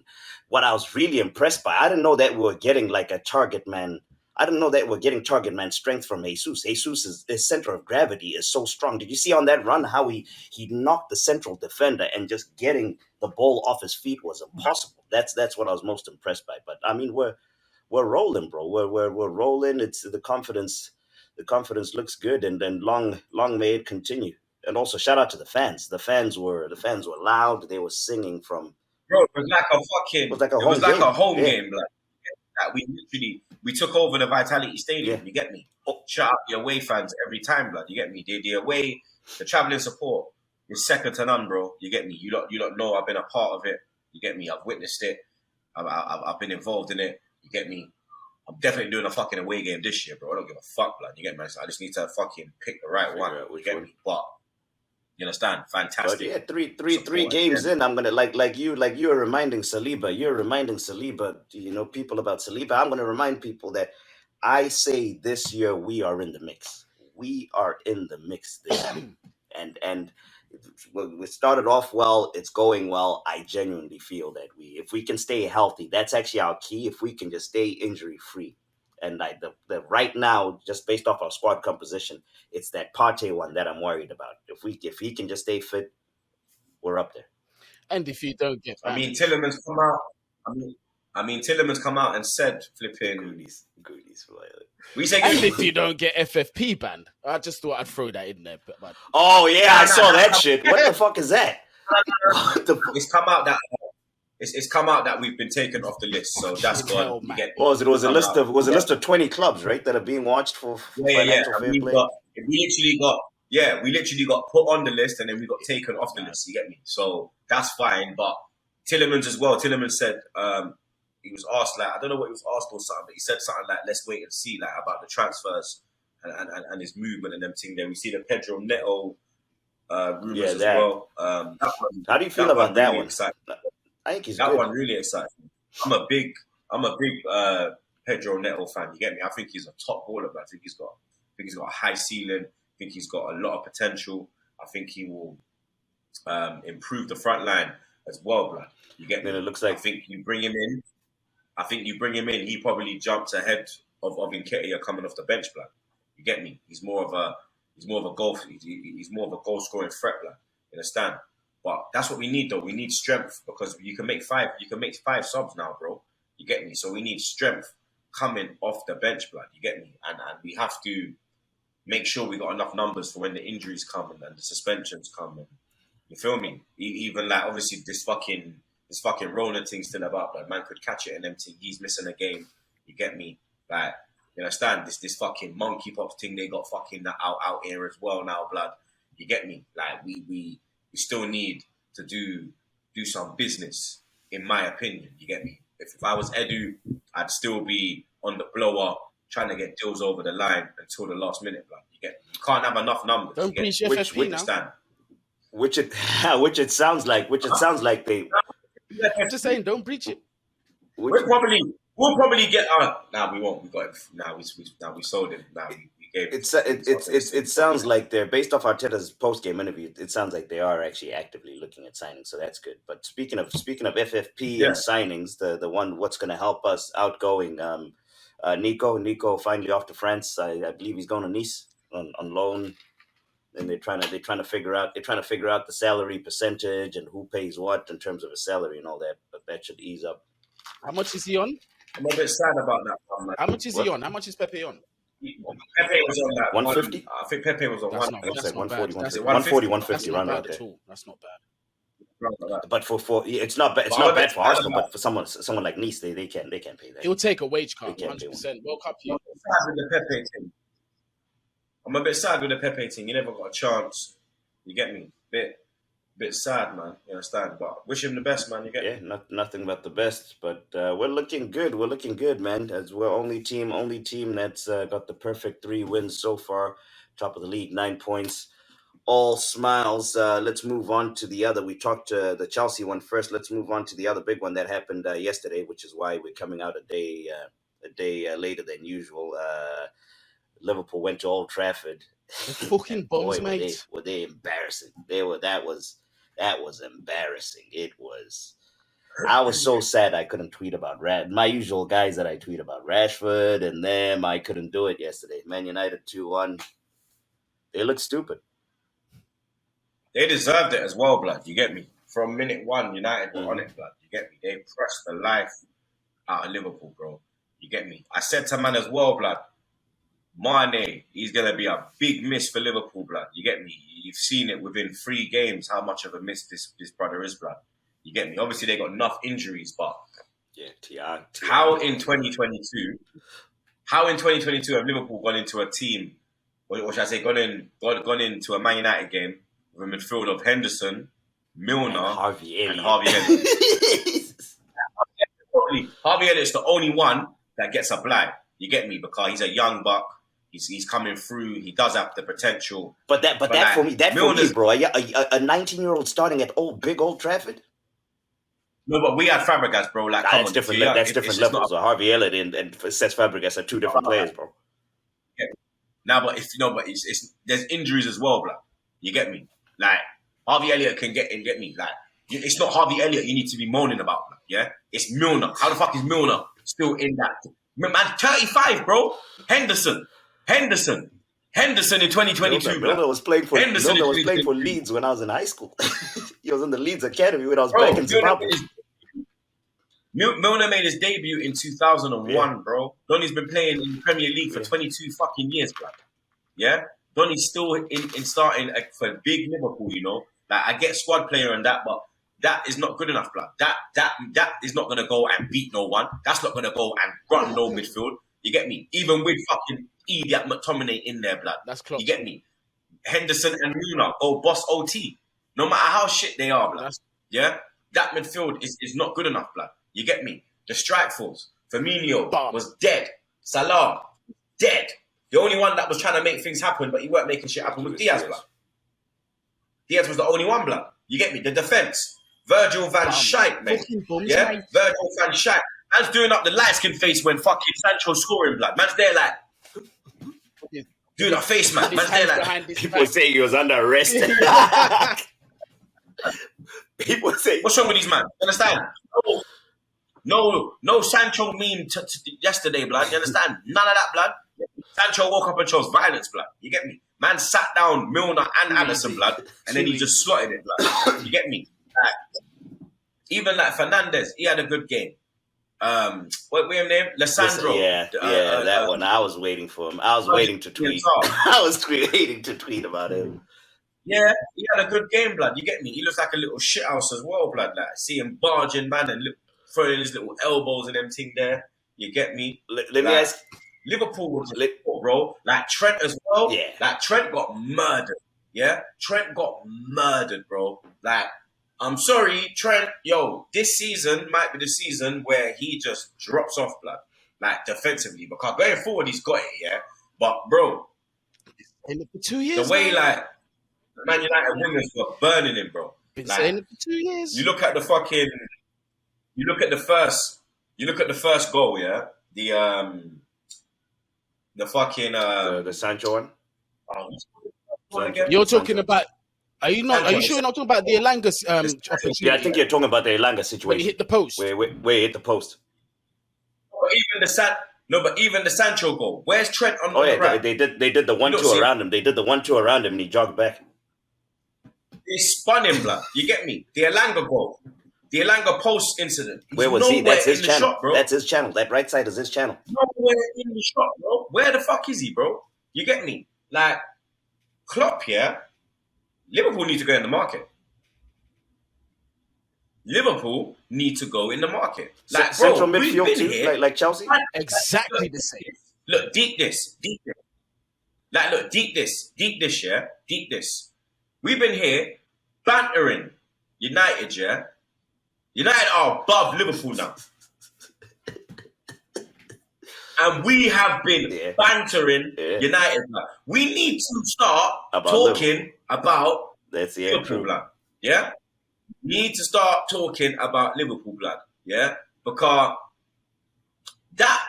A: What I was really impressed by, I didn't know that we were getting like a target man. I didn't know that we're getting target man strength from Jesus. His center of gravity is so strong. Did you see on that run how he knocked the central defender and just getting the ball off his feet was impossible. That's what I was most impressed by. But I mean, we're rolling, bro. We're rolling. It's the confidence. The confidence looks good, and then long may it continue. And also shout out to the fans. The fans were loud. They were singing from.
B: Bro, it was like a home game. Like, we took over the Vitality Stadium. Yeah. You get me? Shout out the away fans every time, blood. You get me? The away, the travelling support is second to none, bro. You get me? You don't know. I've been a part of it. You get me? I've witnessed it. I've been involved in it. You get me? I'm definitely doing a fucking away game this year, bro. I don't give a fuck, blood. You get me? So I just need to fucking pick the right one. You get me? But you understand? Fantastic.
A: But yeah, three games in, I'm gonna like you were reminding Saliba. You're reminding Saliba, people about Saliba. I'm gonna remind people that I say this year we are in the mix. We are in the mix this year. And we started off well. It's going well. I genuinely feel that if we can stay healthy, that's actually our key. If we can just stay injury free. And the right now, just based off our squad composition, it's that Partey one that I'm worried about. If he can just stay fit, we're up there.
C: And if you don't get,
B: Tillerman's come out. Tillerman's come out and said, "Flipping
A: goodies."
C: We say, and if you don't get FFP banned, I just thought I'd throw that in there. But
A: oh yeah, I saw that shit. What the fuck is that?
B: It's come out that. It's come out that we've been taken off the list, so that's good.
A: It was a list of 20 clubs, right, that are being watched for financial fair play.
B: We literally got put on the list and then we got taken off the list. You get me? So that's fine. But Tillerman's as well. Tillerman said he was asked, like, I don't know what he was asked or something, but he said something like, "Let's wait and see," like about the transfers and his movement and everything. Then we see the Pedro Neto rumors as well.
A: How do you feel about that one? I think he's
B: that
A: good.
B: one really excites me. I'm a big Pedro Neto fan. You get me? I think he's a top baller, but I think he's got a high ceiling. I think he's got a lot of potential. I think he will improve the front line as well, blood. You get me?
A: Then it looks like
B: I think you bring him in. He probably jumps ahead of Nketiah coming off the bench, blood. You get me? He's more of a goal scoring threat, blood. You understand? But that's what we need, though. We need strength because you can make 5 subs now, bro. You get me? So we need strength coming off the bench, blood. You get me? And we have to make sure we got enough numbers for when the injuries come and the suspensions come. And, you feel me? Even like obviously this fucking Rona thing still about, but man could catch it and everything. He's missing a game. You get me? Like, you understand? This fucking monkeypox thing they got fucking out here as well now, blood. You get me? Like we still need to do some business, in my opinion. You get me? If I was Edu, I'd still be on the blower trying to get deals over the line until the last minute. Like, you can't have enough numbers.
C: Don't preach FFP now.
A: Which it sounds like they.
C: I'm just saying, don't breach it.
B: We'll probably get. We won't. We got it. Now we sold him. Now we gave.
A: It sounds like they're based off Arteta's post game interview. It sounds like they are actually actively looking at signings, so that's good. But speaking of FFP and signings, the one what's going to help us outgoing, Nico finally off to France. I believe he's going to Nice on loan. And they're trying to figure out the salary percentage and who pays what in terms of a salary and all that. But that should ease up.
C: How much is he on?
B: I'm a bit sad about that.
C: How much is he on? How much is Pepe on?
B: Pepe was on that
A: 150?
B: I think Pepe was on
C: That's
B: one.
C: not.
A: It's
C: That's
A: like
C: not
A: 140,
C: bad. That's
A: 150, 140,
C: that's
A: 150,
C: not
A: around
C: bad
A: there.
C: at all. That's not bad.
A: But for it's not bad. It's
B: But I'm
A: not
B: a bit
A: bad for
B: sad
A: Arsenal.
B: about-
A: But for someone like Nice, they can't pay that.
C: He'll take a wage cut.
A: They can't pay
C: 100%. World Cup.
B: I'm a bit sad with the Pepe thing. I'm a bit sad with the Pepe thing. You never got a chance. You get me? Bit sad, man. You understand? But wish him the best, man. You get
A: Yeah,
B: me?
A: nothing but the best. But we're looking good. We're looking good, man. As we're only team that's got the perfect 3 wins so far. Top of the league, 9 points. All smiles. Let's move on to the other. We talked the Chelsea one first. Let's move on to the other big one that happened yesterday, which is why we're coming out a day later than usual. Liverpool went to Old Trafford.
C: The fucking bombs,
A: Boy,
C: mate.
A: were they embarrassing? That was embarrassing. It was. I was so sad I couldn't tweet about my usual guys that I tweet about Rashford and them. I couldn't do it yesterday. Man United 2-1. They look stupid.
B: They deserved it as well, blood. You get me? From minute one, United were on it, blood. You get me? They pressed the life out of Liverpool, bro. You get me? I said to man as well, blood. Mane, he's going to be a big miss for Liverpool, blood. You get me? You've seen it within 3 games how much of a miss this brother is, blood. You get me? Obviously, they got enough injuries, but
A: Yeah,
B: how in 2022 have Liverpool gone into a team, or should I say, gone into a Man United game with a midfield of Henderson, Milner,
A: Harvey
B: and
A: Elliott.
B: Harvey Elliott? Harvey Elliott's the only one that gets a blind. You get me? Because he's a young buck. He's coming through. He does have the potential.
A: But that
B: like,
A: for me,
B: Milner's-
A: bro. A 19-year-old starting at big Old Trafford.
B: No, but we had Fabregas, bro. Like, come
A: That's
B: on,
A: different.
B: it's
A: That's different
B: just not-
A: levels. So Harvey Elliott and Cesc Fabregas are 2 different players, bro.
B: Now, but it's there's injuries as well, bro. You get me? Like, Harvey Elliott can get me. Like, it's not Harvey Elliott you need to be moaning about, bro. Yeah? It's Milner. How the fuck is Milner still in that? Man, 35, bro. Henderson in 2022,
A: Milner
B: bro.
A: was playing for
B: Henderson
A: Milner
B: is
A: was playing for
B: 22.
A: Leeds when I was in high school. He was in the Leeds academy when I was
B: Bro,
A: back in Zimbabwe.
B: Milner made his debut in 2001,
A: Yeah.
B: bro. Donny's been playing in the Premier League for 22 fucking years, bro. Yeah? Donny's still in starting for big Liverpool, you know? Like, I get squad player and that, but that is not good enough, blood. That is not going to go and beat no one. That's not going to go and run no midfield. You get me? Even with fucking idiot McTominay in there, blood.
C: That's close.
B: You get me? Henderson and Milner go boss OT. No matter how shit they are, blood. Yeah? That midfield is not good enough, blood. You get me? The strike force. Firmino
C: Bomb.
B: was dead. Salah, dead. The only one that was trying to make things happen, but he weren't making shit happen, was Diaz, blood. Diaz was the only one, blood. You get me? The defense. Virgil van Dijk, mate.
C: Fucking bombs,
B: Yeah?
C: mate.
B: Virgil van Dijk. Man's doing up the light skin face when fucking Sancho's scoring, blood. Man's there like, doing a face, man.
C: His
B: Man's there
C: hands
B: like,
C: behind his
A: People
C: back.
A: say he was under arrest. People say
B: what's wrong with these man? You understand? No Sancho meme yesterday, blood. You understand? None of that, blood. Sancho woke up and chose violence, blood. You get me? Man sat down Milner and Allison, blood, and then he just slotted it, blood. You get me? Like, even like Fernandez, he had a good game. What was his name? Lissandro.
A: that one. I was waiting for him. I was waiting to tweet. I was waiting to tweet about him.
B: Yeah, he had a good game, blood. You get me? He looks like a little shithouse as well, blood. Like, see him barging, man, and throwing his little elbows and them thing there. You get me?
A: Let me
B: Like,
A: ask.
B: Liverpool was bro. Like Trent as well.
A: Yeah.
B: Like Trent got murdered. Yeah. Trent got murdered, bro. Like, I'm sorry, Trent. Yo, this season might be the season where he just drops off, blood. Like defensively, because going forward he's got it. Yeah. But bro,
C: In it for 2 years.
B: the way
C: man.
B: like Man United wingers were burning him, bro.
C: Been
B: Like,
C: saying it for 2 years.
B: You look at the first goal, yeah. The fucking
A: The Sancho one.
C: You're talking about. Are you not? Are you
B: Sancho.
C: sure you're not talking about the Elanga opportunity?
A: Yeah, I think you're talking about the Elanga
C: when he
A: situation.
C: hit the post.
A: Where he hit the post.
B: But even the Sancho goal. Where's Trent on
A: Oh
B: the
A: yeah,
B: right?
A: they did the 1-2
B: see-
A: around him. They did the 1-2 around him, and he jogged back.
B: They spun him, blood. You get me? The Elanga goal. the Elanga Post incident. He's
A: Where was he? That's his
B: in the
A: channel.
B: shot, bro.
A: That's his channel. That right side is his channel.
B: Nowhere in the shot, bro. Where the fuck is he, bro? You get me? Like, Klopp, yeah? Liverpool need to go in the market. Liverpool need to go in the market. Like,
A: Central
B: bro,
A: midfield too,
B: here,
A: like Chelsea.
C: Exactly the same.
B: Look, deep this. Like, look, deep this, yeah? Deep this. We've been here bantering United, yeah? United are above Liverpool now. And we have been bantering United. We need to start talking about Liverpool, blood. Yeah? We need to start talking about Liverpool, blood. Yeah? Because that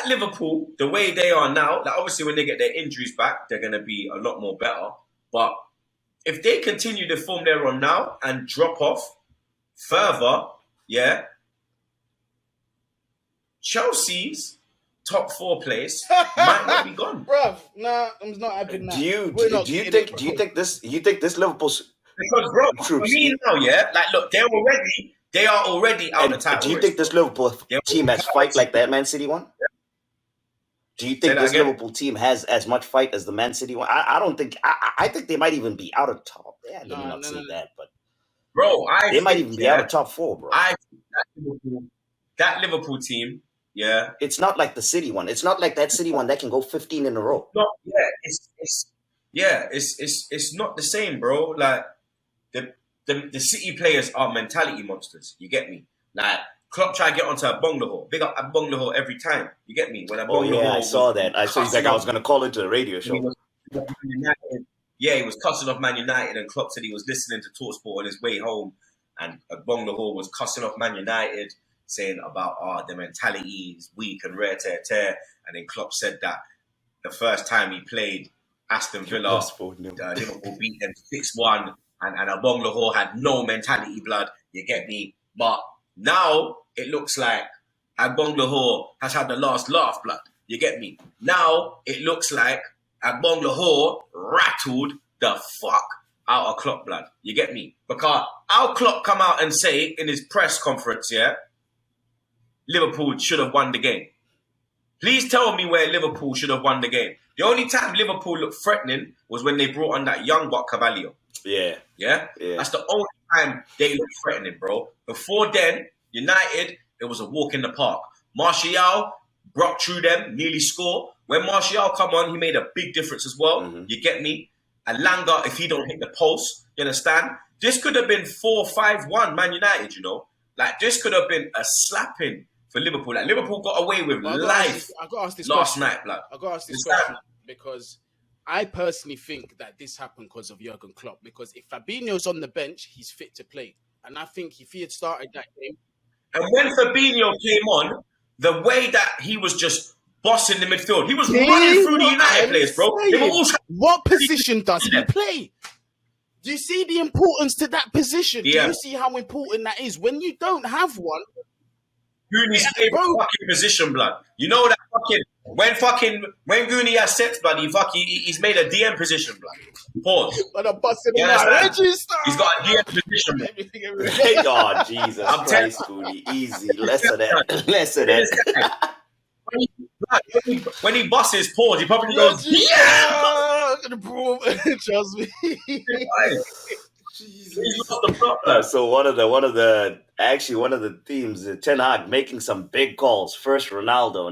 B: Liverpool, the way they are now, like obviously when they get their injuries back, they're going to be a lot more better. But if they continue the form they're on now and drop off further, yeah, Chelsea's top 4 place might not be gone,
C: bruv. Nah, I'm not having that.
A: Do you think this Liverpool's
B: because bro, for me now, yeah, like look, they are already out of the title.
A: Do you think this Liverpool team has fight like that Man City one? Yeah. Do you think this Liverpool team has as much fight as the Man City one? I don't think. I think they might even be out of top. Yeah, let me not say that, but
B: bro,
A: they might even be out of top 4, bro.
B: I think that Liverpool team. Yeah,
A: it's not like the City one. It's not like that City one that can go 15 in a row.
B: It's not the same, bro. Like the City players are mentality monsters. You get me? Like Klopp try to get onto a Bonglahor. Big up a Bonglahor every time. You get me? When
A: I saw that. I saw he's like I was gonna call into the radio show.
B: He was cussing off Man United, and Klopp said he was listening to TalkSport on his way home, and Bonglahor was cussing off Man United, saying about the mentality is weak and rare tear. And then Klopp said that the first time he played Aston Villa, Liverpool beat them 6-1, and Bonglahor had no mentality, blood. You get me? But now it looks like Bonglahor has had the last laugh, blood. You get me? Now it looks like Bonglahor rattled the fuck out of Klopp, blood. You get me? Because our Klopp come out and say in his press conference, yeah, Liverpool should have won the game. Please tell me where Liverpool should have won the game. The only time Liverpool looked threatening was when they brought on that young buck Carvalho. Yeah? That's the only time they looked threatening, bro. Before then, United, it was a walk in the park. Martial broke through them, nearly scored. When Martial come on, he made a big difference as well. Mm-hmm. You get me? And Langa, if he don't hit the post, you understand? This could have been 4-5-1 Man United, you know? Like, this could have been a slapping for Liverpool. Like, Liverpool got away with life last night, blood.
C: I got to ask this question because I personally think that this happened because of Jurgen Klopp. Because if Fabinho's on the bench, he's fit to play. And I think if he had started that game...
B: And when Fabinho came on, the way that he was just bossing the midfield, he was running through the United players, bro.
C: What position does he play? Do you see the importance to that position? Yeah. Do you see how important that is? When you don't have one...
B: Gooney's favorite fucking position, blood. You know that when Gooney has sex, blood, he's made a DM position, blood. Pause.
C: But I'm busting him out.
B: He's got a DM position, blood.
A: Thank God, Jesus Christ, Gooney. Easy. Less of that.
B: When he busts his pause, he probably goes, yeah!
C: Trust me.
A: So one of the themes, Ten Hag making some big calls. First Ronaldo,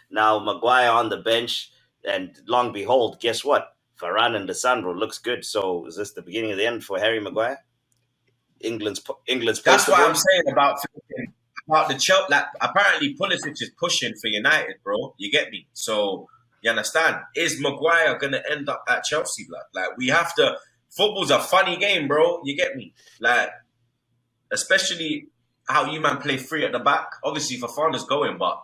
A: now Maguire on the bench, and long behold, guess what? Varane and Lisandro looks good. So is this the beginning of the end for Harry Maguire? England's.
B: That's what I'm saying about the Chelsea. Like, apparently, Pulisic is pushing for United, bro. You get me? So you understand? Is Maguire gonna end up at Chelsea, blood? Like, we have to. Football's a funny game, bro. You get me? Like, especially how you man play free at the back. Obviously, Fofana's going, but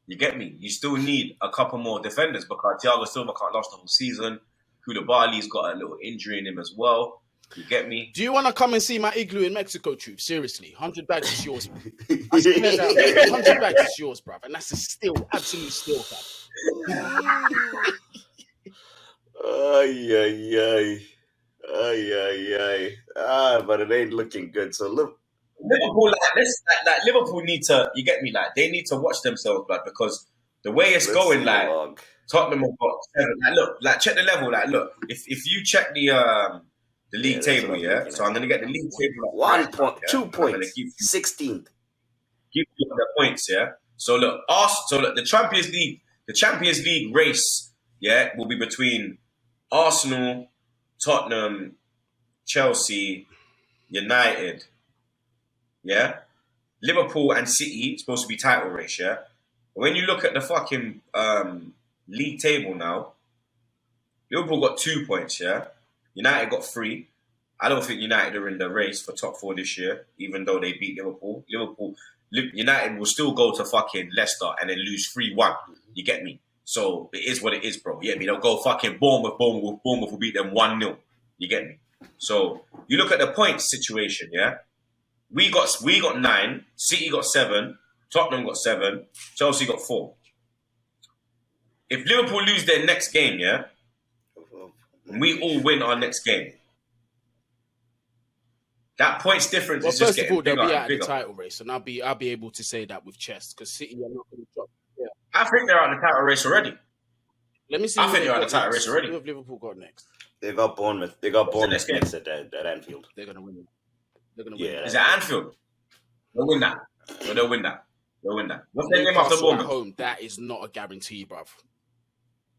B: you get me? You still need a couple more defenders because Thiago Silva can't last the whole season. Koulibaly's got a little injury in him as well. You get me?
C: Do you want to come and see my igloo in Mexico, Troopz? Seriously, 100 bags is yours. 100 bags is yours, bruv. And that's a steal, absolute steal, bruv.
A: But it ain't looking good. So look,
B: Liverpool, like Liverpool need to, you get me, like they need to watch themselves, blood, because the way it's
A: Let's
B: going,
A: see
B: like
A: the log.
B: Tottenham have got 7. Like, look, like check the level. Like, look, if you check the league
A: that's
B: table,
A: what I'm
B: yeah.
A: looking
B: So
A: at.
B: I'm gonna get the league table. Up
A: 1
B: right
A: point,
B: now,
A: 2
B: yeah? And I'm gonna
A: points,
B: give
A: 16th.
B: you the points, yeah. So look, the Champions League race, yeah, will be between Arsenal, Tottenham, Chelsea, United, yeah, Liverpool and City. It's supposed to be title race, yeah. But when you look at the fucking league table now, Liverpool got 2 points, yeah. United got 3. I don't think United are in the race for top 4 this year, even though they beat Liverpool. United will still go to fucking Leicester and then lose 3-1. You get me? So it is what it is, bro. You get me? They'll go fucking Bournemouth will beat them 1-0. You get me? So you look at the points situation, yeah? We got 9, City got 7, Tottenham got 7, Chelsea got 4. If Liverpool lose their next game, yeah, and we all win our next game, that points difference is just
C: first of
B: getting
C: all, they'll
B: bigger
C: be
B: and
C: out of the
B: bigger.
C: title race, and I'll be able to say that with chest because City are not going to drop. Yeah.
B: I think they're out of the title race already.
C: Let me see.
B: I think they're out of the title race already.
C: Who have Liverpool got next?
A: They got Bournemouth. They got Bournemouth
B: next
A: next at Anfield.
C: They're going to win it. They're going to
A: Yeah.
C: win it.
B: Is it Anfield? They'll win that. They'll win that. What's their game after
C: Newcastle at
B: Bournemouth?
C: home, that is not a guarantee, bruv.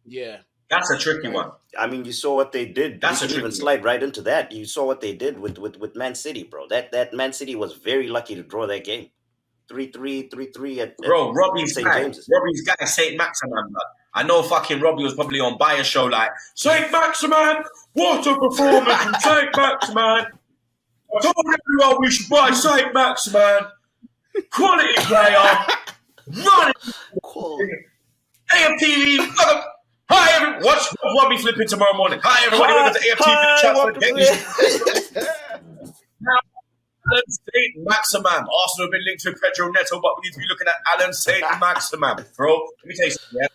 C: Yeah.
B: That's a tricky one.
A: I mean, you saw what they did.
B: That's
A: You
B: a
A: can even
B: tricky
A: slide right into that. You saw what they did with Man City, bro. That Man City was very lucky to draw that game. 3-3 at
B: Bro, Robbie's
A: St.
B: guy,
A: James's.
B: St. Maximan, blood. I know fucking Robbie was probably on Bayer show like, St. Maximan, what a performance from St. Maximan. I told everyone we should buy St. Maximan. Quality player. Running.
A: Cool.
B: AFTV. Hi, everyone. Watch Robbie flipping tomorrow morning. Hi, everybody. Welcome to AFTV chat. Alan St. Maximan. Arsenal have been linked with Pedro Neto, but we need to be looking at Alan St. Maximan, bro. Let me tell you something, yeah?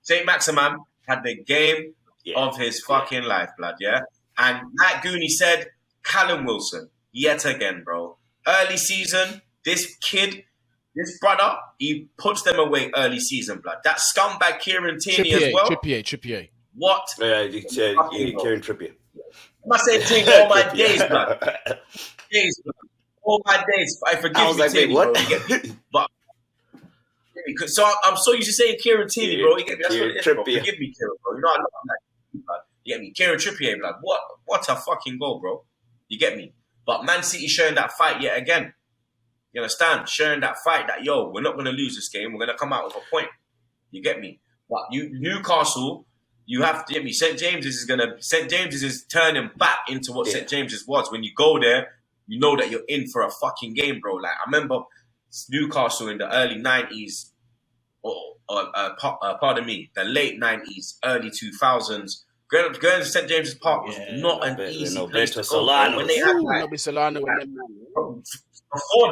B: St. Maximan had the game of his fucking life, blood, yeah? And like Goonie said, Callum Wilson, yet again, bro. Early season, this brother, he puts them away early season, blood. That scumbag Kieran Tierney as well.
C: Trippier.
B: What?
A: Kieran Trippier.
B: I say Tierney all my days, blood. All my days. I forgive me, Tierney,
A: what?
B: bro. You get me? But so I'm so used to saying Kieran Tierney, bro. You get me? That's what it is, bro. Forgive me, Kieran, bro. You know I love that, blood. You get me? Kieran Trippier, blood. What a fucking goal, bro. You get me? But Man City showing that fight yet again. You understand? Sharing that fight that, yo, we're not going to lose this game. We're going to come out with a point. You get me? But Newcastle, you have to get me. St. James's is turning back into what St. James's was. When you go there, you know that you're in for a fucking game, bro. Like, I remember Newcastle in the early 90s, pardon me, the late 90s, early 2000s. Going to St. James's Park was not an easy place to go. When they had before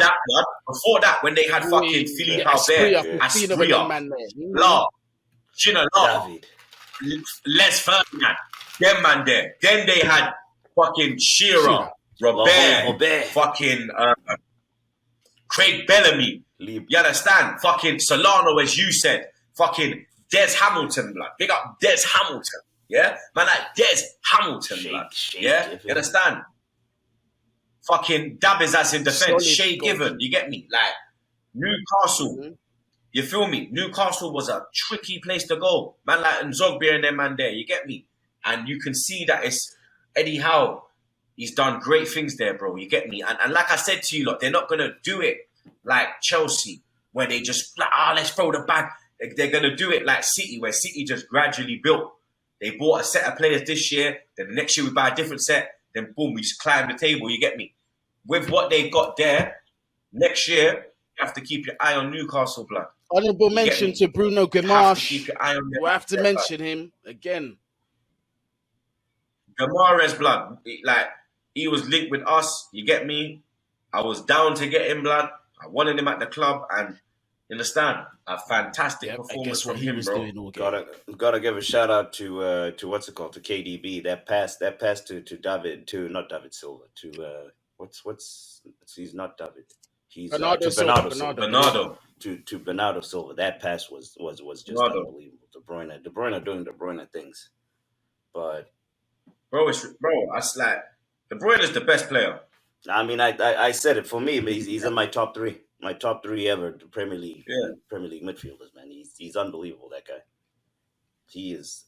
B: that, when they had fucking Philippe Albert, Aspria, Gina Law, Les Ferdinand, them man there. Then they had fucking Shearer, Robert, fucking Craig Bellamy. You understand? Fucking Solano, as you said. Fucking Des Hamilton, blood. Big up Des Hamilton. Yeah? Man, like Des Hamilton, blood. Yeah? You understand? Fucking Dabbers as in defense. Shay Given. You get me? Like, Newcastle. You feel me? Newcastle was a tricky place to go. Man, like Nzogbe and them man there. You get me? And you can see that it's Eddie Howe. He's done great things there, bro. You get me? And like I said to you, look, they're not going to do it like Chelsea, where they just, like, let's throw the bag. They're going to do it like City, where City just gradually built. They bought a set of players this year. Then the next year we buy a different set. Then boom, we just climb the table. You get me? With what they got there, next year, you have to keep your eye on Newcastle, blood.
C: Honourable mention to Bruno Guimaraes.
B: Keep your eye on
C: you have to mention him again.
B: Guimaraes, blood. Like, he was linked with us. You get me? I was down to get him, blood. I wanted him at the club, and you understand? A fantastic performance from him, bro.
A: Gotta give a shout out to what's it called, to KDB. That pass to not David Silva, to He's not David. He's
C: Bernardo
A: to
C: Silva.
B: Bernardo.
A: To Bernardo Silva. That pass was just
B: Bernardo.
A: unbelievable. De Bruyne doing De Bruyne things, but
B: That's like De Bruyne is the best player.
A: I mean, I said it for me. He's in my top three. My top three ever Premier League midfielders. Man, he's unbelievable. That guy. He is.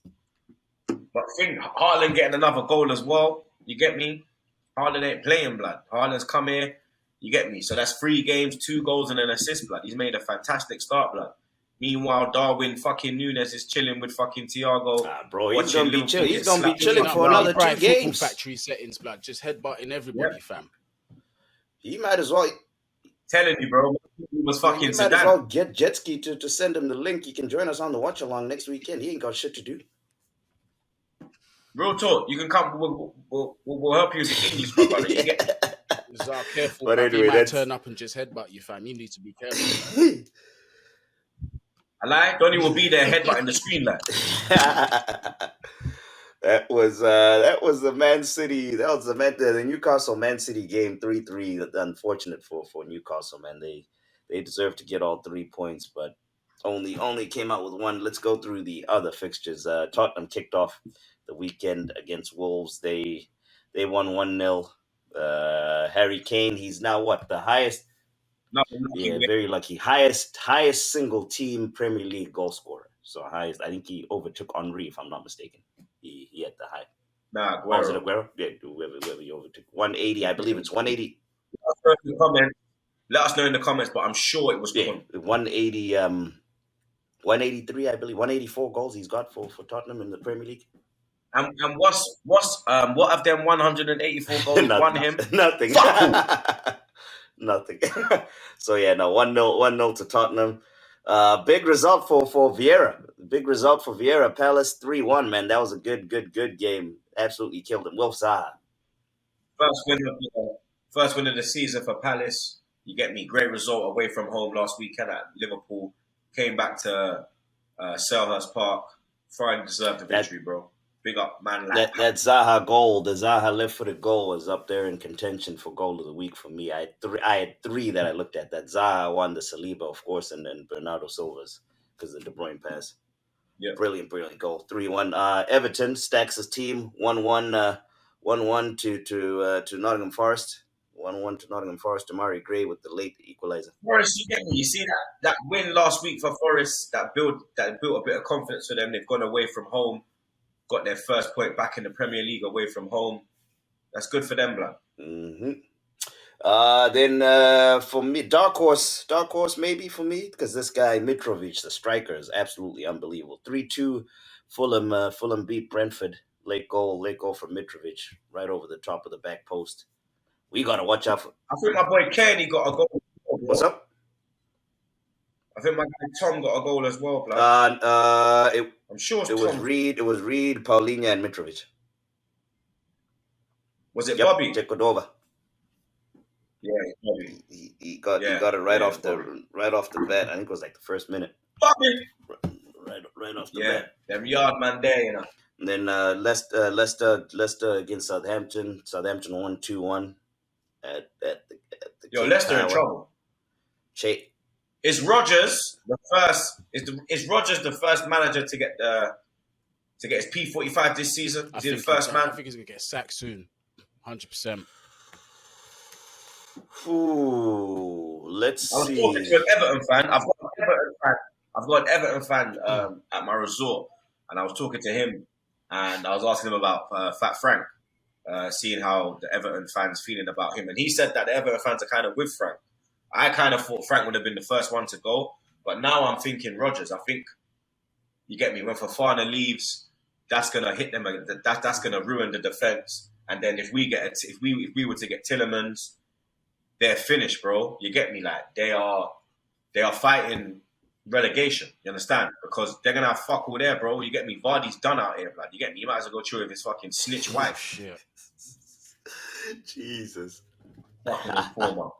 B: But I think Haaland getting another goal as well. You get me? Haaland ain't playing, blood. Haaland's come here. You get me? So that's 3 games, 2 goals and an assist, blood. He's made a fantastic start, blood. Meanwhile, Darwin fucking Nunes is chilling with fucking Thiago.
A: Bro, he's gonna be chilling. He's gonna be chilling for another 2 games.
C: Factory settings, blood. Just headbutting everybody, fam.
A: He might as well.
B: Telling you, bro. He was fucking
A: He might as well get Jetski to send him the link. He can join us on the watch along next weekend. He ain't got shit to do.
B: Real talk. You can come. We'll help you with the English, brother. You get.
C: Careful, but anyway, he might turn up and just headbutt you, fam. You need to be careful.
B: I lie. Donny will be there headbutting the screen, like.
A: That was the Man City. That was the Newcastle Man City game 3-3. Unfortunate for Newcastle, man. They deserve to get all 3 points, but only came out with 1. Let's go through the other fixtures. Tottenham kicked off the weekend against Wolves. They won 1-0. Harry Kane, he's now what, the highest? Very lucky. Highest single team Premier League goal scorer. So highest. I think he overtook Henry, if I'm not mistaken. He had the high.
B: Nah, Aguero.
A: Was it Aguero? Yeah, whoever he overtook. 180, I believe it's 180.
B: Let us know in the comments, but I'm sure it was
A: 180. 183, I believe. 184 goals he's got for Tottenham in the Premier League.
B: And what of them 184 goals won him?
A: Nothing. Nothing. So yeah, no, 1-0 to Tottenham. Big result for Vieira. Big result for Vieira. Palace 3-1, man. That was a good game. Absolutely killed him. Wilf Zaha.
B: First win of the season for Palace. You get me? Great result away from home last weekend at Liverpool. Came back to Selhurst Park. Friday deserved the victory, bro. Big up, man.
A: That Zaha goal, the Zaha left-footed goal was up there in contention for goal of the week for me. I had three that I looked at. That Zaha one, the Saliba, of course, and then Bernardo Silva's because of the De Bruyne pass.
B: Yeah.
A: Brilliant goal. 3-1. Everton stacks his team. 1-1 to Nottingham Forest. 1-1 to Nottingham Forest. Amari Gray with the late equalizer.
B: Forest, you get me? You see that win last week for Forest that built a bit of confidence for them. They've gone away from home. Got their first point back in the Premier League away from home. That's good for them, blood.
A: Mm-hmm. Then for me, dark horse maybe for me because this guy Mitrovic, the striker, is absolutely unbelievable. 3-2, Fulham beat Brentford. Late goal for Mitrovic, right over the top of the back post. We gotta watch out for.
B: I think my boy Kenny got a goal.
A: What's up?
B: I think my guy Tom got a goal as well, blood. I'm sure
A: it was Reed, Paulinho, and Mitrovic.
B: Was it Bobby?
A: Check Cordova.
B: Yeah, Bobby.
A: He got it right off the bat. I think it was like the first minute.
B: Bobby.
A: Right off the
B: bat. Them yard man there, you know.
A: And then Leicester against Southampton. Southampton won 2-1 at the
B: Leicester in trouble. Is Rodgers the first? Is Rodgers the first manager to get his P45 this season? Is he the first man?
C: I think he's gonna get sacked soon. 100%.
A: Ooh, let's see. I was
B: talking to an Everton fan. I've got an Everton fan at my resort, and I was talking to him, and I was asking him about Fat Frank, seeing how the Everton fans feeling about him, and he said that the Everton fans are kind of with Frank. I kind of thought Frank would have been the first one to go, but now I'm thinking Rodgers. I think, you get me, when Fofana leaves, that's gonna hit them. That's gonna ruin the defense. And then if we were to get Tielemans, they're finished, bro. You get me? Like they are fighting relegation. You understand? Because they're gonna have fuck all there, bro. You get me? Vardy's done out here, blood. You get me? You might as well go chill with his fucking snitch wife.
C: Shit.
A: Jesus.
B: Fucking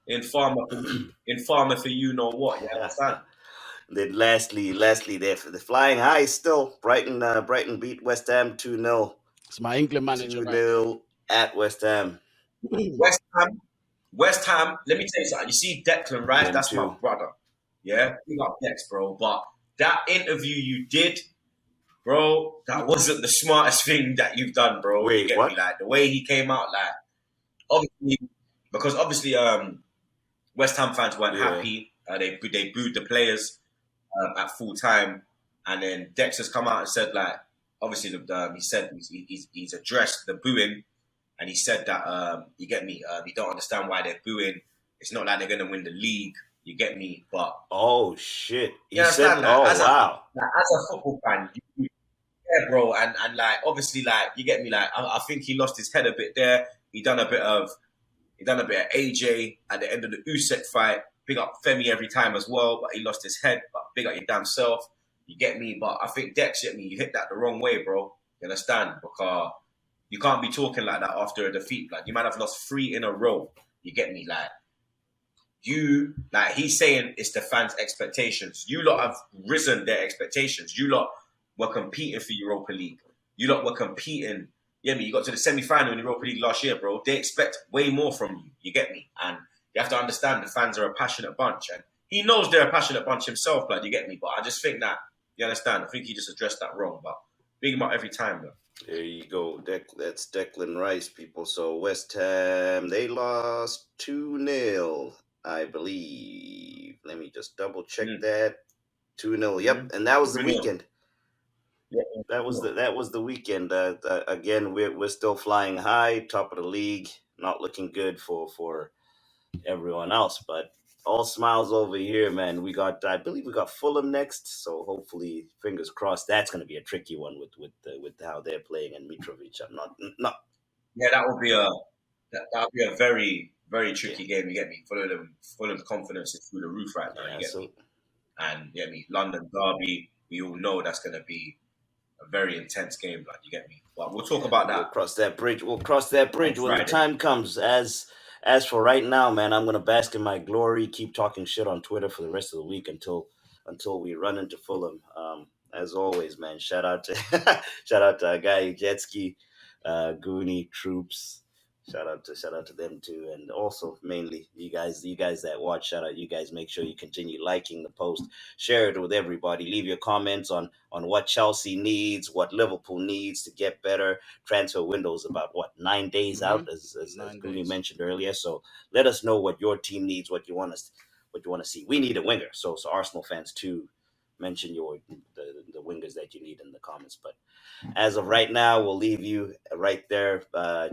B: informer for you know what. You understand?
A: Then lastly, they're flying high still. Brighton beat West Ham 2-0.
C: It's my England manager.
A: 2-0 at West Ham.
B: West Ham. Let me tell you something. You see Declan Rice,
A: Them
B: that's my
A: too.
B: brother. Yeah, big up Dex, bro. But that interview you did, bro, that wasn't the smartest thing that you've done, bro. You
A: Wait,
B: get me?
A: what?
B: Like the way he came out, like obviously, West Ham fans weren't
A: Yeah.
B: happy. They booed the players at full time, and then Dex has come out and said like, obviously, he said he's addressed the booing, and he said that you get me. You don't understand why they're booing. It's not like they're gonna win the league. You get me? But
A: Oh shit.
B: you
A: He said,
B: understand, like
A: oh wow.
B: as a football fan, yeah, bro, and like obviously, like you get me. Like I think he lost his head a bit there. He done a bit of AJ at the end of the Usyk fight. Big up Femi every time as well, but he lost his head. But big up your damn self. You get me? But I think Dex, you get me? You hit that the wrong way, bro. You understand? Because you can't be talking like that after a defeat. Like you might have lost 3 in a row. You get me? Like he's saying it's the fans' expectations. You lot have risen their expectations. You lot were competing for Europa League. You lot were competing. Yeah, me. You got to the semi-final in Europa League last year, bro. They expect way more from you. You get me? And you have to understand the fans are a passionate bunch, and he knows they're a passionate bunch himself. Like you get me? But I just think that you understand. I think he just addressed that wrong. But big him up every time, though.
A: There you go. That's Declan Rice, people. So West Ham, they lost 2-0, I believe. Let me just double check that. 2-0. Yep, and that was the
B: 2-0.
A: weekend.
B: Yeah.
A: That was the weekend. Again, we're still flying high, top of the league. Not looking good for everyone else, but all smiles over here, man. I believe we got Fulham next, so hopefully, fingers crossed. That's going to be a tricky one with how they're playing and Mitrovic. I'm not.
B: Yeah, that would be a very very tricky game. You get me? Fulham's confidence is through the roof right now.
A: Yeah,
B: You get
A: so
B: me? And you get me? London derby. We all know that's going to be a very intense game. Like you get me? But we'll talk about
A: we'll
B: that
A: cross that bridge. We'll cross that bridge
B: on
A: when the
B: Friday.
A: time comes. As for right now, man, I'm gonna bask in my glory. Keep talking shit on Twitter for the rest of the week until we run into Fulham. As always, man. Shout out to shout out to our guy Jetski, Goonie, Troopz. Shout out to them too, and also mainly you guys that watch. Shout out you guys. Make sure you continue liking the post, share it with everybody. Leave your comments on what Chelsea needs, what Liverpool needs to get better. Transfer windows about what 9 days out, as
C: 9
A: Goonie
C: days.
A: mentioned earlier. So let us know what your team needs, what you want to see. We need a winger, so Arsenal fans too. Mention the wingers that you need in the comments, but as of right now, we'll leave you right there.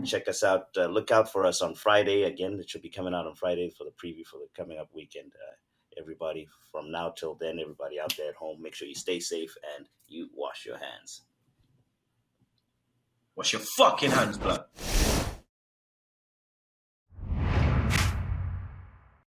A: Check us out. Look out for us on Friday. Again, it should be coming out on Friday for the preview for the coming up weekend. Everybody from now till then, everybody out there at home, make sure you stay safe and you wash your hands.
B: Wash your fucking hands, blood.